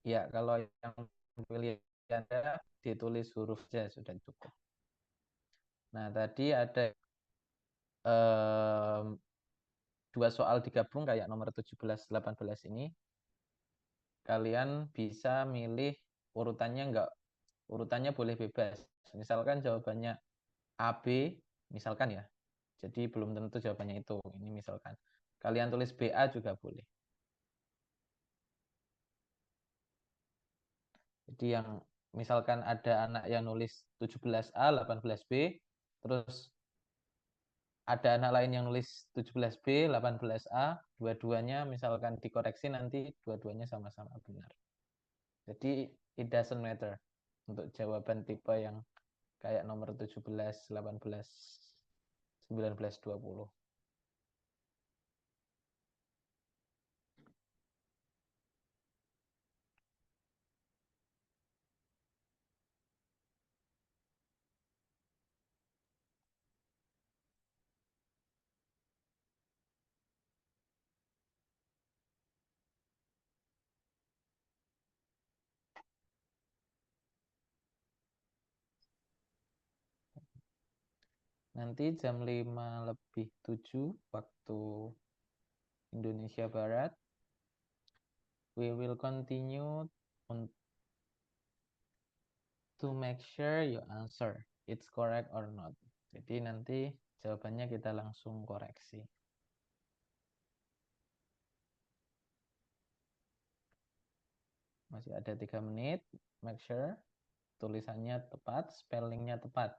S2: Ya, kalau yang pilih Anda ditulis huruf saja sudah cukup. Nah, tadi ada 2 soal digabung kayak nomor 17-18 ini. Kalian bisa milih urutannya boleh bebas. Misalkan jawabannya AB, misalkan ya. Jadi belum tentu jawabannya itu. Ini misalkan. Kalian tulis BA juga boleh. Jadi yang misalkan ada anak yang nulis 17A, 18B, terus ada anak lain yang nulis 17B, 18A, dua-duanya misalkan dikoreksi nanti dua-duanya sama-sama benar. Jadi it doesn't matter untuk jawaban tipe yang kayak nomor 17, 18, 19, 20. Nanti jam 5:07 waktu Indonesia Barat. We will continue to make sure you answer it's correct or not. Jadi nanti jawabannya kita langsung koreksi. Masih ada 3 menit. Make sure tulisannya tepat, spellingnya tepat.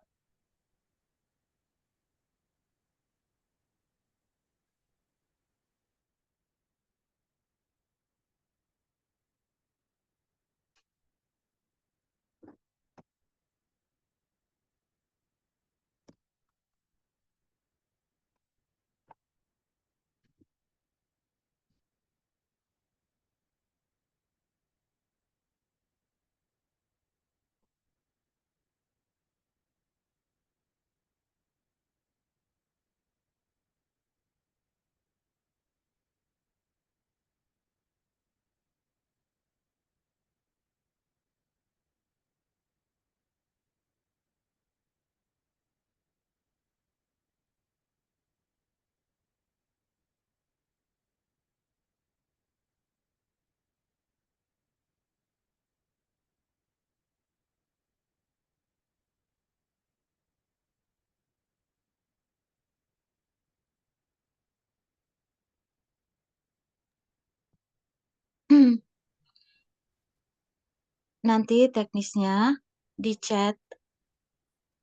S1: Nanti teknisnya di chat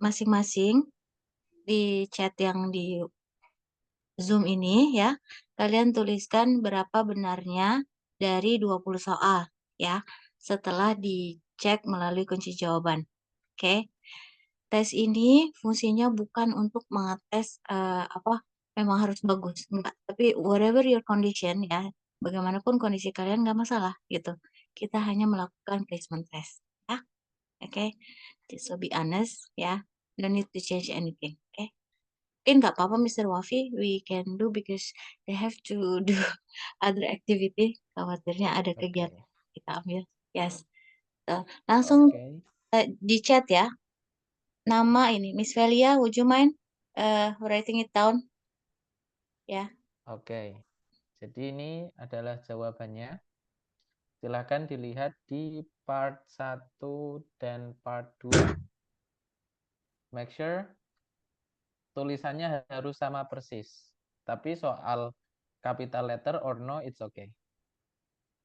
S1: masing-masing, di chat yang di Zoom ini ya, kalian tuliskan berapa benarnya dari 20 soal ya, setelah dicek melalui kunci jawaban. Oke. Tes ini fungsinya bukan untuk mengetes memang harus bagus, enggak. Tapi whatever your condition ya, bagaimanapun kondisi kalian nggak masalah gitu. Kita hanya melakukan placement test ya. Oke. So be honest ya. Don't need to change anything. Oke. Mungkin nggak apa-apa Mr. Wafi, we can do because they have to do other activity. Khawatirnya ada kegiatan kita ambil. Yes. Langsung di chat ya. Nama ini, Miss Velia, would you mind writing it down? Ya.
S2: Oke. Jadi ini adalah jawabannya. Silakan dilihat di part 1 dan part 2. Make sure tulisannya harus sama persis. Tapi soal capital letter or no, it's okay.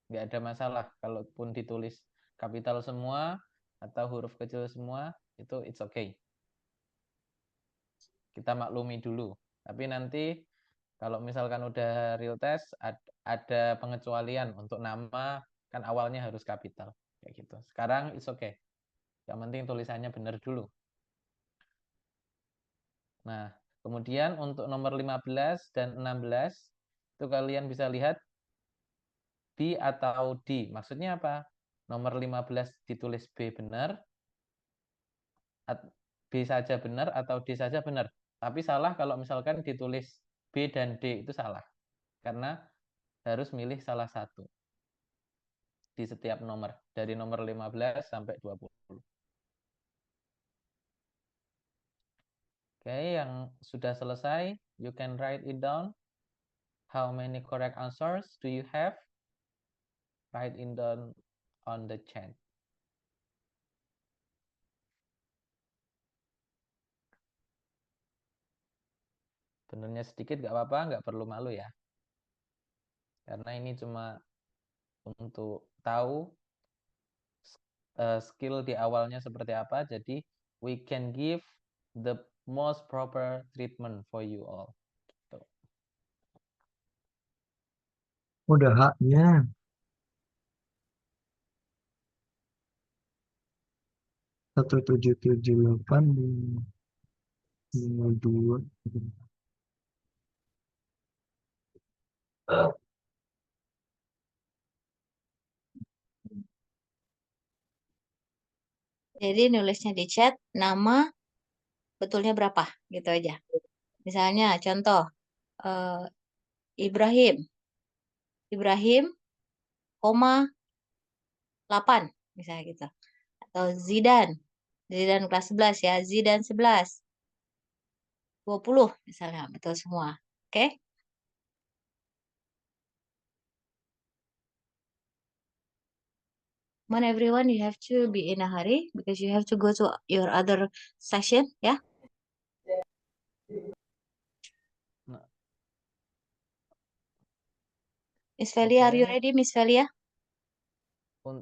S2: Nggak ada masalah. Kalaupun ditulis kapital semua atau huruf kecil semua, itu it's okay. Kita maklumi dulu. Tapi nanti kalau misalkan udah real test, ada pengecualian untuk nama, kan awalnya harus kapital. Kayak gitu. Sekarang it's okay. Yang penting tulisannya benar dulu. Nah, kemudian untuk nomor 15 dan 16, itu kalian bisa lihat B atau D. Maksudnya apa? Nomor 15 ditulis B benar, B saja benar, atau D saja benar. Tapi salah kalau misalkan ditulis B dan D, itu salah. Karena harus milih salah satu di setiap nomor. Dari nomor 15 sampai 20. Oke, yang sudah selesai, you can write it down. How many correct answers do you have? Write it down on the chat. Benernya sedikit nggak apa-apa, nggak perlu malu ya. Karena ini cuma untuk tahu skill di awalnya seperti apa. Jadi we can give the most proper treatment for you all. Tuh.
S3: Udah haknya. Satu 778 52.
S1: Jadi nulisnya di chat, nama betulnya berapa, gitu aja. Misalnya contoh, Ibrahim, koma 8, misalnya gitu. Atau Zidan kelas 11 ya, Zidan 11. 20 misalnya, betul semua. Oke? Come on everyone, you have to be in a hurry because you have to go to your other session, ya.
S2: Nah,
S1: Miss Velia, are you
S2: oke.
S1: ready, Miss Velia?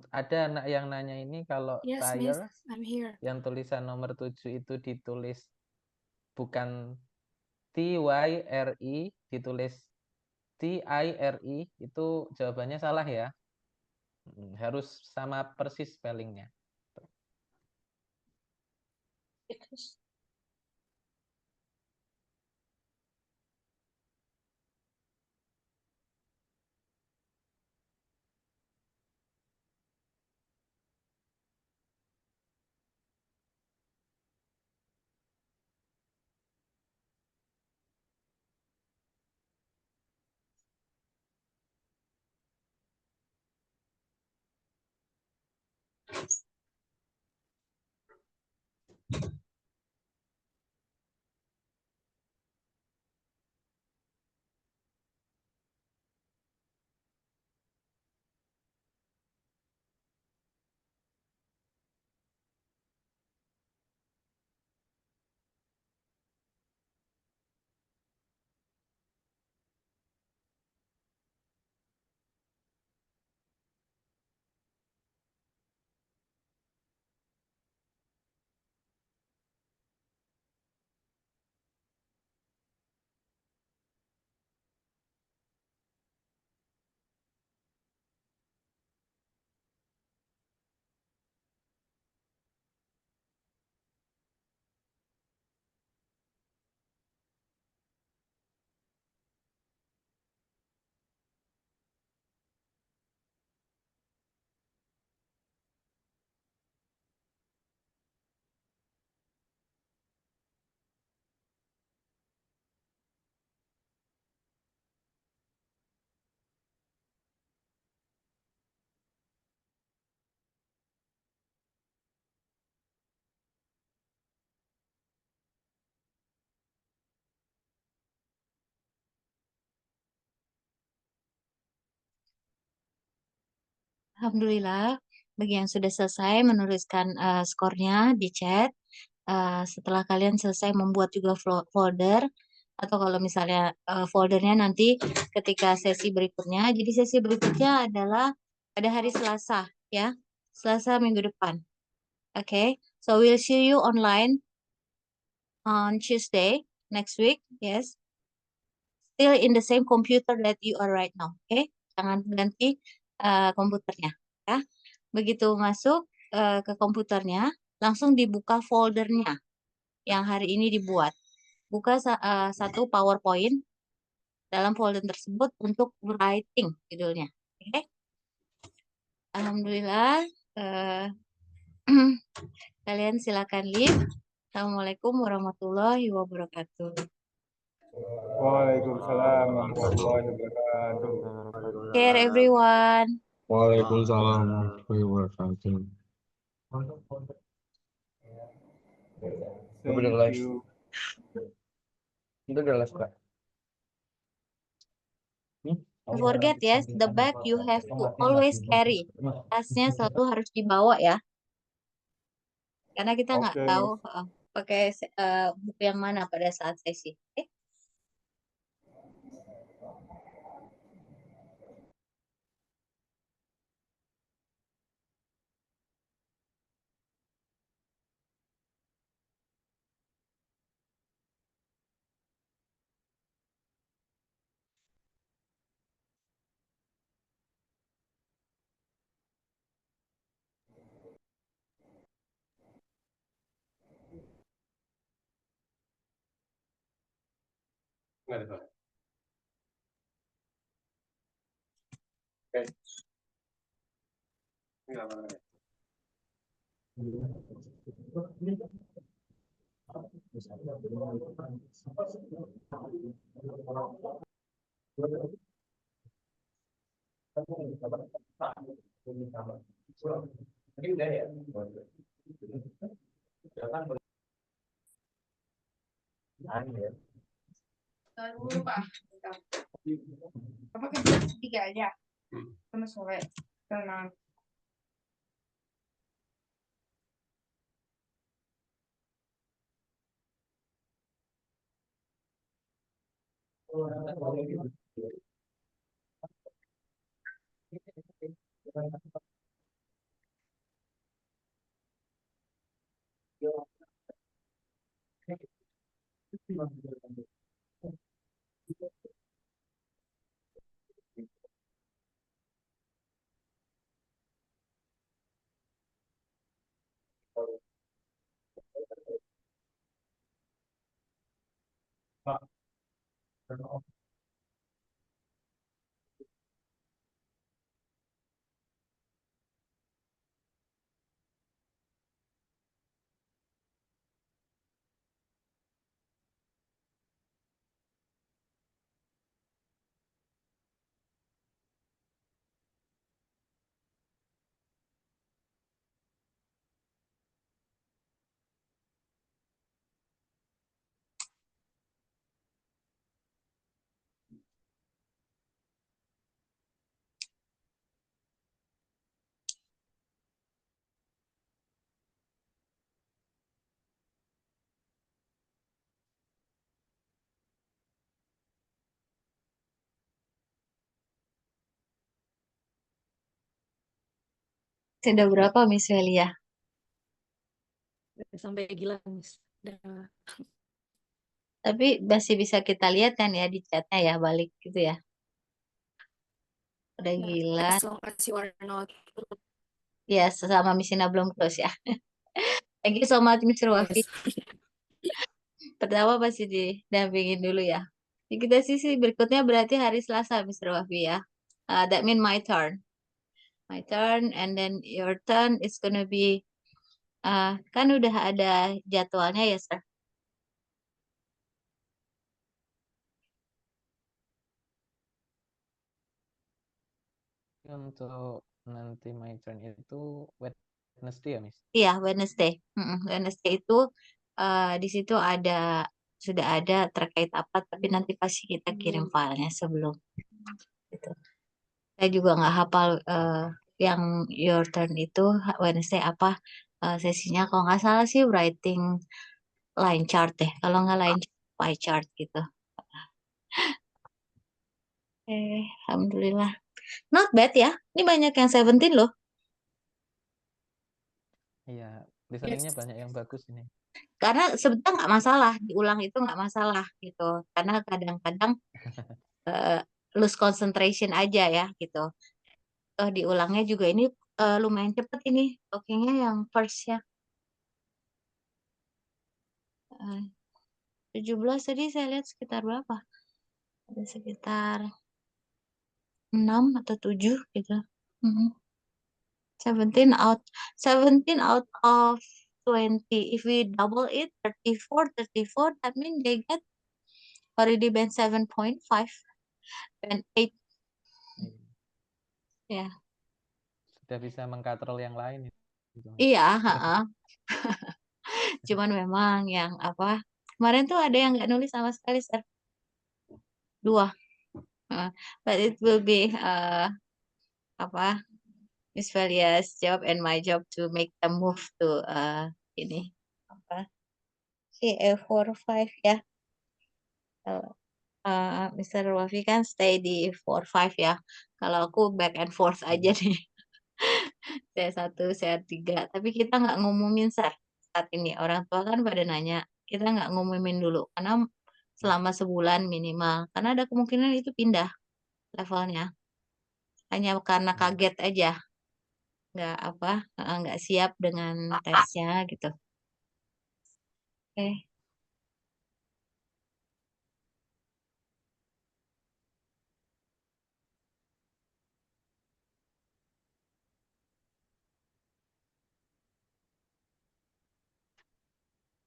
S2: Ada anak yang nanya ini kalau
S4: Yes, Miss,
S2: tire
S4: I'm here.
S2: yang tulisan nomor 7 itu ditulis bukan TYRI, ditulis TIRI, itu jawabannya salah ya. Harus sama persis spellingnya.
S1: Alhamdulillah, bagi yang sudah selesai menuliskan skornya di chat, setelah kalian selesai membuat juga folder, atau kalau misalnya foldernya nanti ketika sesi berikutnya, jadi sesi berikutnya adalah pada hari Selasa, ya, Selasa minggu depan. Okay, so we'll see you online on Tuesday next week, yes, still in the same computer that you are right now, okay? Jangan ganti komputernya, ya. Begitu masuk ke komputernya, langsung dibuka foldernya yang hari ini dibuat. Buka satu PowerPoint dalam folder tersebut untuk writing judulnya. Oke? Alhamdulillah. Kalian silakan leave. Assalamualaikum warahmatullahi wabarakatuh.
S3: Waalaikumsalam warahmatullahi wabarakatuh.
S1: Care everyone.
S11: Waalaikumsalam warahmatullahi wabarakatuh.
S3: Thank you.
S11: Itu udah live, Kak.
S1: Don't forget, yes, the bag you have to always carry. Tasnya selalu harus dibawa ya. Karena kita nggak
S3: Oke,
S1: tahu
S3: Miss.
S1: pakai buku yang mana pada saat sesi. Oke?
S3: Nggak ada soal. Oke. Nggak apa-apa. Ini udah ya?
S12: Dulu Pak. Apa kerja tiga aja? Sama sore. Tenang.
S1: Sudah berapa Miss Velia?
S4: Sampai gila, Miss. Udah.
S1: Tapi masih bisa kita lihat kan ya di chatnya ya balik gitu ya. Udah gila.
S4: As long as you are not.
S1: Ya, sesama Miss Ina belum close ya. Thank you so much Mr. Wafi.
S4: Yes.
S1: Pertama pasti didampingin dulu ya. Jadi kita sisi berikutnya berarti hari Selasa Mr. Wafi ya. That mean my turn. My turn and then your turn is gonna be kan udah ada jadwalnya ya, Sir.
S2: Untuk nanti my turn itu Wednesday ya, Miss?
S1: Iya, Wednesday. Wednesday itu di situ sudah ada terkait apa, tapi nanti pasti kita kirim filenya sebelum gitu. Saya juga nggak hafal yang your turn itu Wednesday apa sesinya. Kalau nggak salah sih writing line chart deh. Kalau nggak line chart, pie chart gitu. Alhamdulillah. Not bad ya. Ini banyak yang 17 loh.
S2: Iya, listeningnya banyak yang bagus ini.
S1: Karena sebentar nggak masalah, diulang itu nggak masalah gitu. Karena kadang-kadang lose concentration aja ya gitu. Diulangnya juga ini lumayan cepet ini. Oke-nya yang first ya. 17 tadi saya lihat sekitar berapa? Ada sekitar 6 atau 7 gitu. 17 out of 20. If we double it, 34, that means they get already been 7.5 and 8. Ya.
S2: Sudah bisa mengkatrol yang lain.
S1: Iya, cuman memang yang apa kemarin tuh ada yang nggak nulis sama sekali, Sir. 2. But it will be apa Miss Valia's job and my job to make them move to ini apa A45 ya. Mr. Wafi kan stay di 45 ya. Kalau aku back and forth aja nih. Saya 1, saya 3. Tapi kita nggak ngumumin saat ini. Orang tua kan pada nanya. Kita nggak ngumumin dulu. Karena selama sebulan minimal. Karena ada kemungkinan itu pindah levelnya. Hanya karena kaget aja. Nggak siap dengan tesnya gitu. Oke.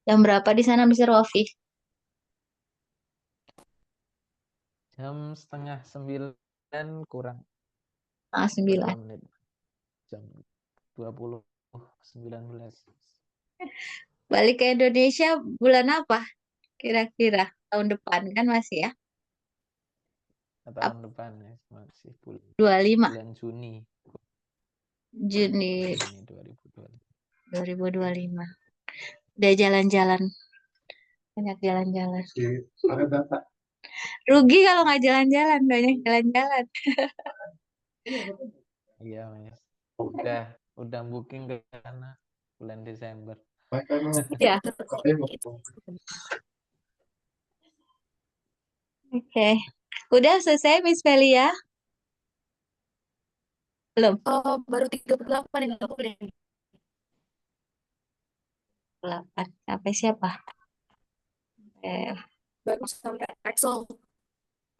S1: Jam berapa di sana, Mr. Wafi?
S2: Jam 8:30 kurang.
S1: 9.
S2: Menit. Jam 20:19.
S1: Balik ke Indonesia bulan apa? Kira-kira tahun depan kan masih ya?
S2: Tahun depan ya, masih
S1: 25
S2: bulan Juni
S1: Juni
S2: 2020.
S1: 2025. Udah jalan-jalan. Banyak jalan-jalan. Rugi kalau nggak jalan-jalan, banyak jalan-jalan.
S2: Iya, Mas. Udah booking ke sana bulan Desember.
S4: Ya.
S1: Oke. Udah selesai Miss Velia? Belum?
S4: Oh, baru 38 yang aku udah.
S1: 8. Sampai siapa?
S4: Baru sampai Excel.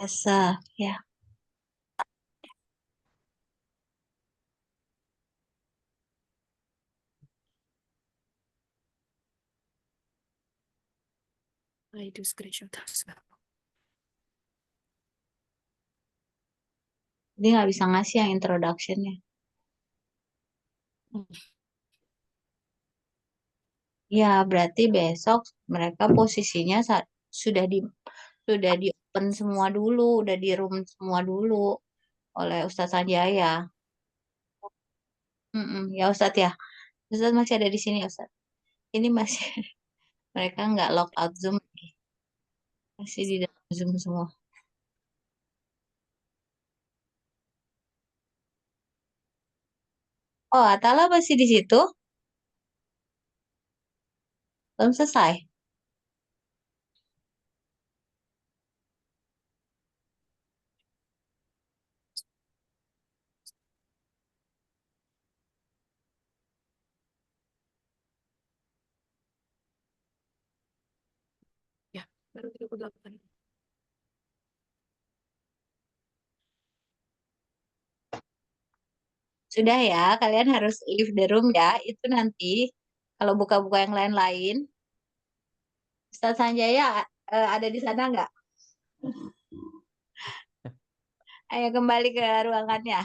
S1: Esa, ya.
S4: I do screenshot as well.
S1: Dia nggak bisa ngasih yang introduction-nya. Ya, berarti besok mereka posisinya sudah di open semua dulu, udah di room semua dulu oleh Ustadz Sanjaya. Ya Ustadz ya, Ustadz masih ada di sini Ustadz. Ini masih mereka nggak lock out Zoom, masih di dalam Zoom semua. Oh, Atala masih di situ? Belum selesai?
S4: Ya, baru 38.
S1: Sudah ya, kalian harus leave the room ya. Itu nanti kalau buka-buka yang lain-lain, Ustadz Sanjaya ada di sana nggak? Ayo kembali ke ruangannya.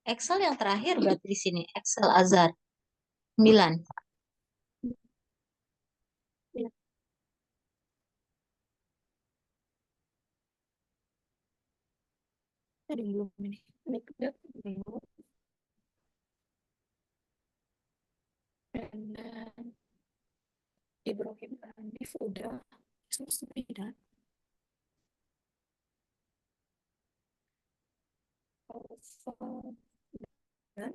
S1: Excel yang terakhir berarti di sini. Excel Azhar. 9.
S4: Ada yang belum ini. And then Ibrahim Hanif udah 9. Dan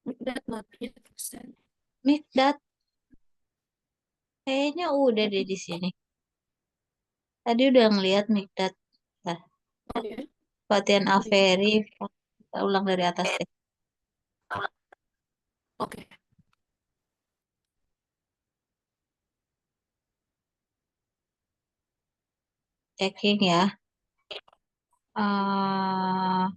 S4: Mikdad 8%.
S1: Mikdad. Kayaknya udah deh di sini. Tadi udah ngeliat Mikdad. Nah,
S4: Oh ya.
S1: latihan Averi. Kita ulang dari atas deh.
S4: Oke.
S1: Checking ya. Ah,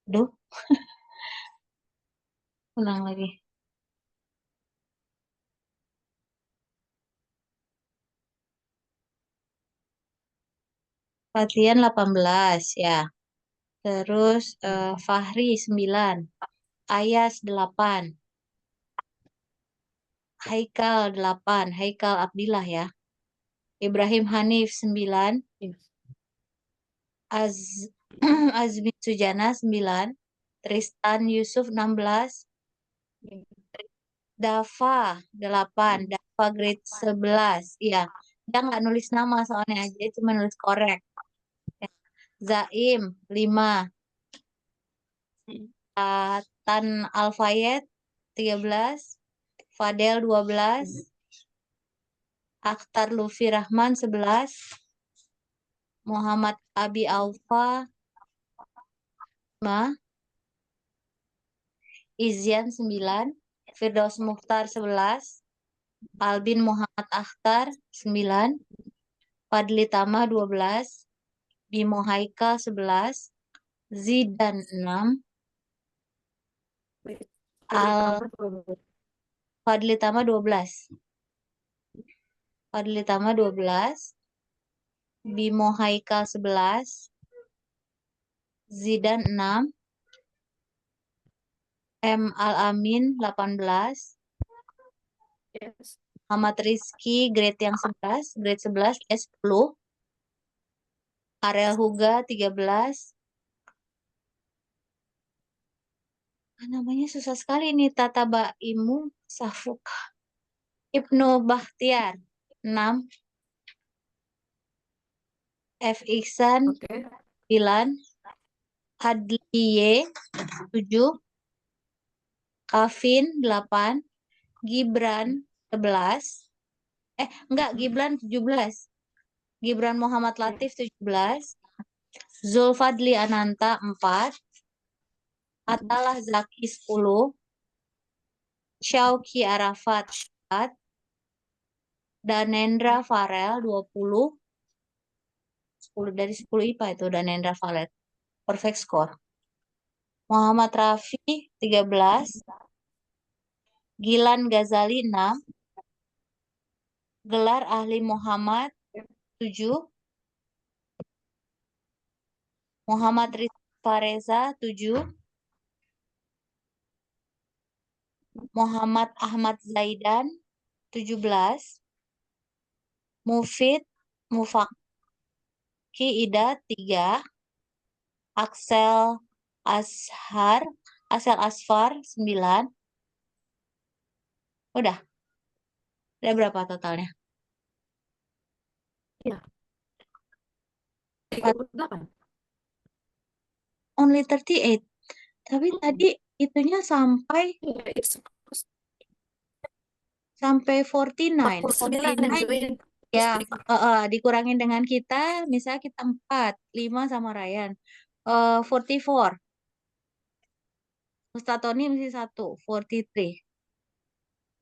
S1: Aduh. Ulang lagi. Latihan 18 ya. Terus Fahri 9. Ayas 8. Haikal 8. Haikal Abdillah ya. Ibrahim Hanif 9. Azmi Sujana 9. Tristan Yusuf 16. Dava 8, Dava grade 11. Iya, dia nggak nulis nama soalnya, dia cuma nulis korek. Ya. Zaim 5, Tan Alfayet 13, Fadel 12, Akhtar Lufi Rahman 11, Muhammad Abi Aufa 5, Izyan 9, Firdaus Mukhtar 11, Albin Muhammad Akhtar 9, Fadli Tama 12, Bimo Haikal 11, Zidan 6, Fadli Tama 12. Fadli Tama 12, Bimo Haikal 11, Zidan 6, M Al-Amin 18, Muhammad Rizky grade yang 11, grade 11 S10, Ariel Huga 13, namanya susah sekali nih, Tata Baimu Safuk, Ibnu Bahtiar 6, F Iksan 9, Adliye 7, Kavin 8, Gibran 11, Gibran 17, Gibran Muhammad Latif 17, Zulfadli Ananta 4, Atalah Zaki 10, Syauki Arafat 4, Danendra Farel 20, 10 dari 10 IPA itu Danendra Farel, perfect score. Muhammad Rafi 13, Gilan Ghazali 6, Gelar Ahli Muhammad 7, Muhammad Rizfa Reza 7, Muhammad Ahmad Zaidan 17, Mufid Mufaki Ida 3, Axel Asfar 9. Udah berapa totalnya?
S4: Iya. 38.
S1: Only 38. Tapi tadi itunya sampai
S4: Iya,
S1: sampai 49.
S4: 49 yang join.
S1: Ya, dikurangin dengan kita, misalnya kita 4, 5 sama Ryan. 44. Ustaz Tony mesti 1, 43.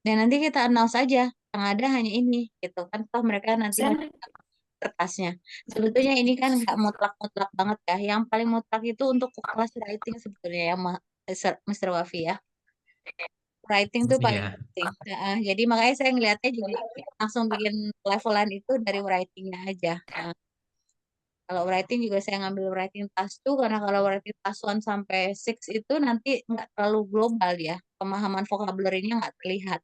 S1: Dan nanti kita announce aja, yang ada hanya ini, gitu kan. Toh mereka nanti kertasnya. Sebetulnya ini kan nggak mutlak-mutlak banget ya. Yang paling mutlak itu untuk kelas writing sebetulnya ya, Mr. Wafi ya. Writing tuh paling
S2: Iya.
S1: penting. Jadi makanya saya ngeliatnya juga langsung bikin levelan itu dari writingnya aja. Kalau writing juga saya ngambil writing task 2 karena kalau writing task 1 sampai 6 itu nanti nggak terlalu global ya. Pemahaman vocabulary-nya nggak terlihat.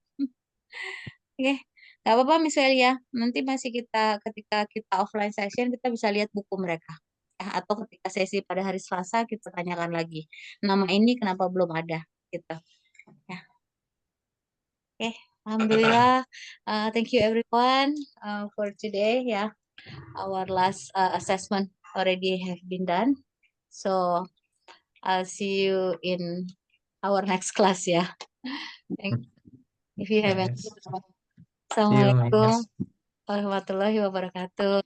S1: Oke, nggak apa-apa Miss Velia. Nanti masih ketika kita offline session kita bisa lihat buku mereka. Ya, atau ketika sesi pada hari Selasa kita tanyakan lagi. Nama ini kenapa belum ada gitu. Ya. Oke, alhamdulillah. Thank you everyone for today ya. Our last assessment already have been done. So I'll see you in our next class ya. Thank you. If you have any. Assalamualaikum warahmatullahi wabarakatuh.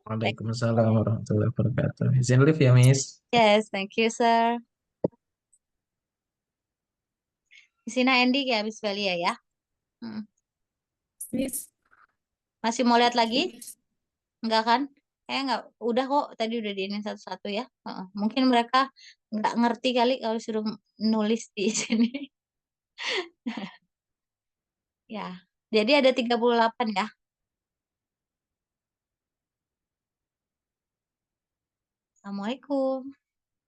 S2: Waalaikumsalam warahmatullahi wabarakatuh. Izin live ya, Miss.
S1: Yes, thank you, sir. Di sini Andy ya, Miss Velia ya. Masih mau lihat lagi? Enggak kan? Enggak, udah kok. Tadi udah diinin satu-satu ya. Mungkin mereka nggak ngerti kali kalau suruh nulis di sini. Ya, jadi ada 38 ya. Assalamualaikum.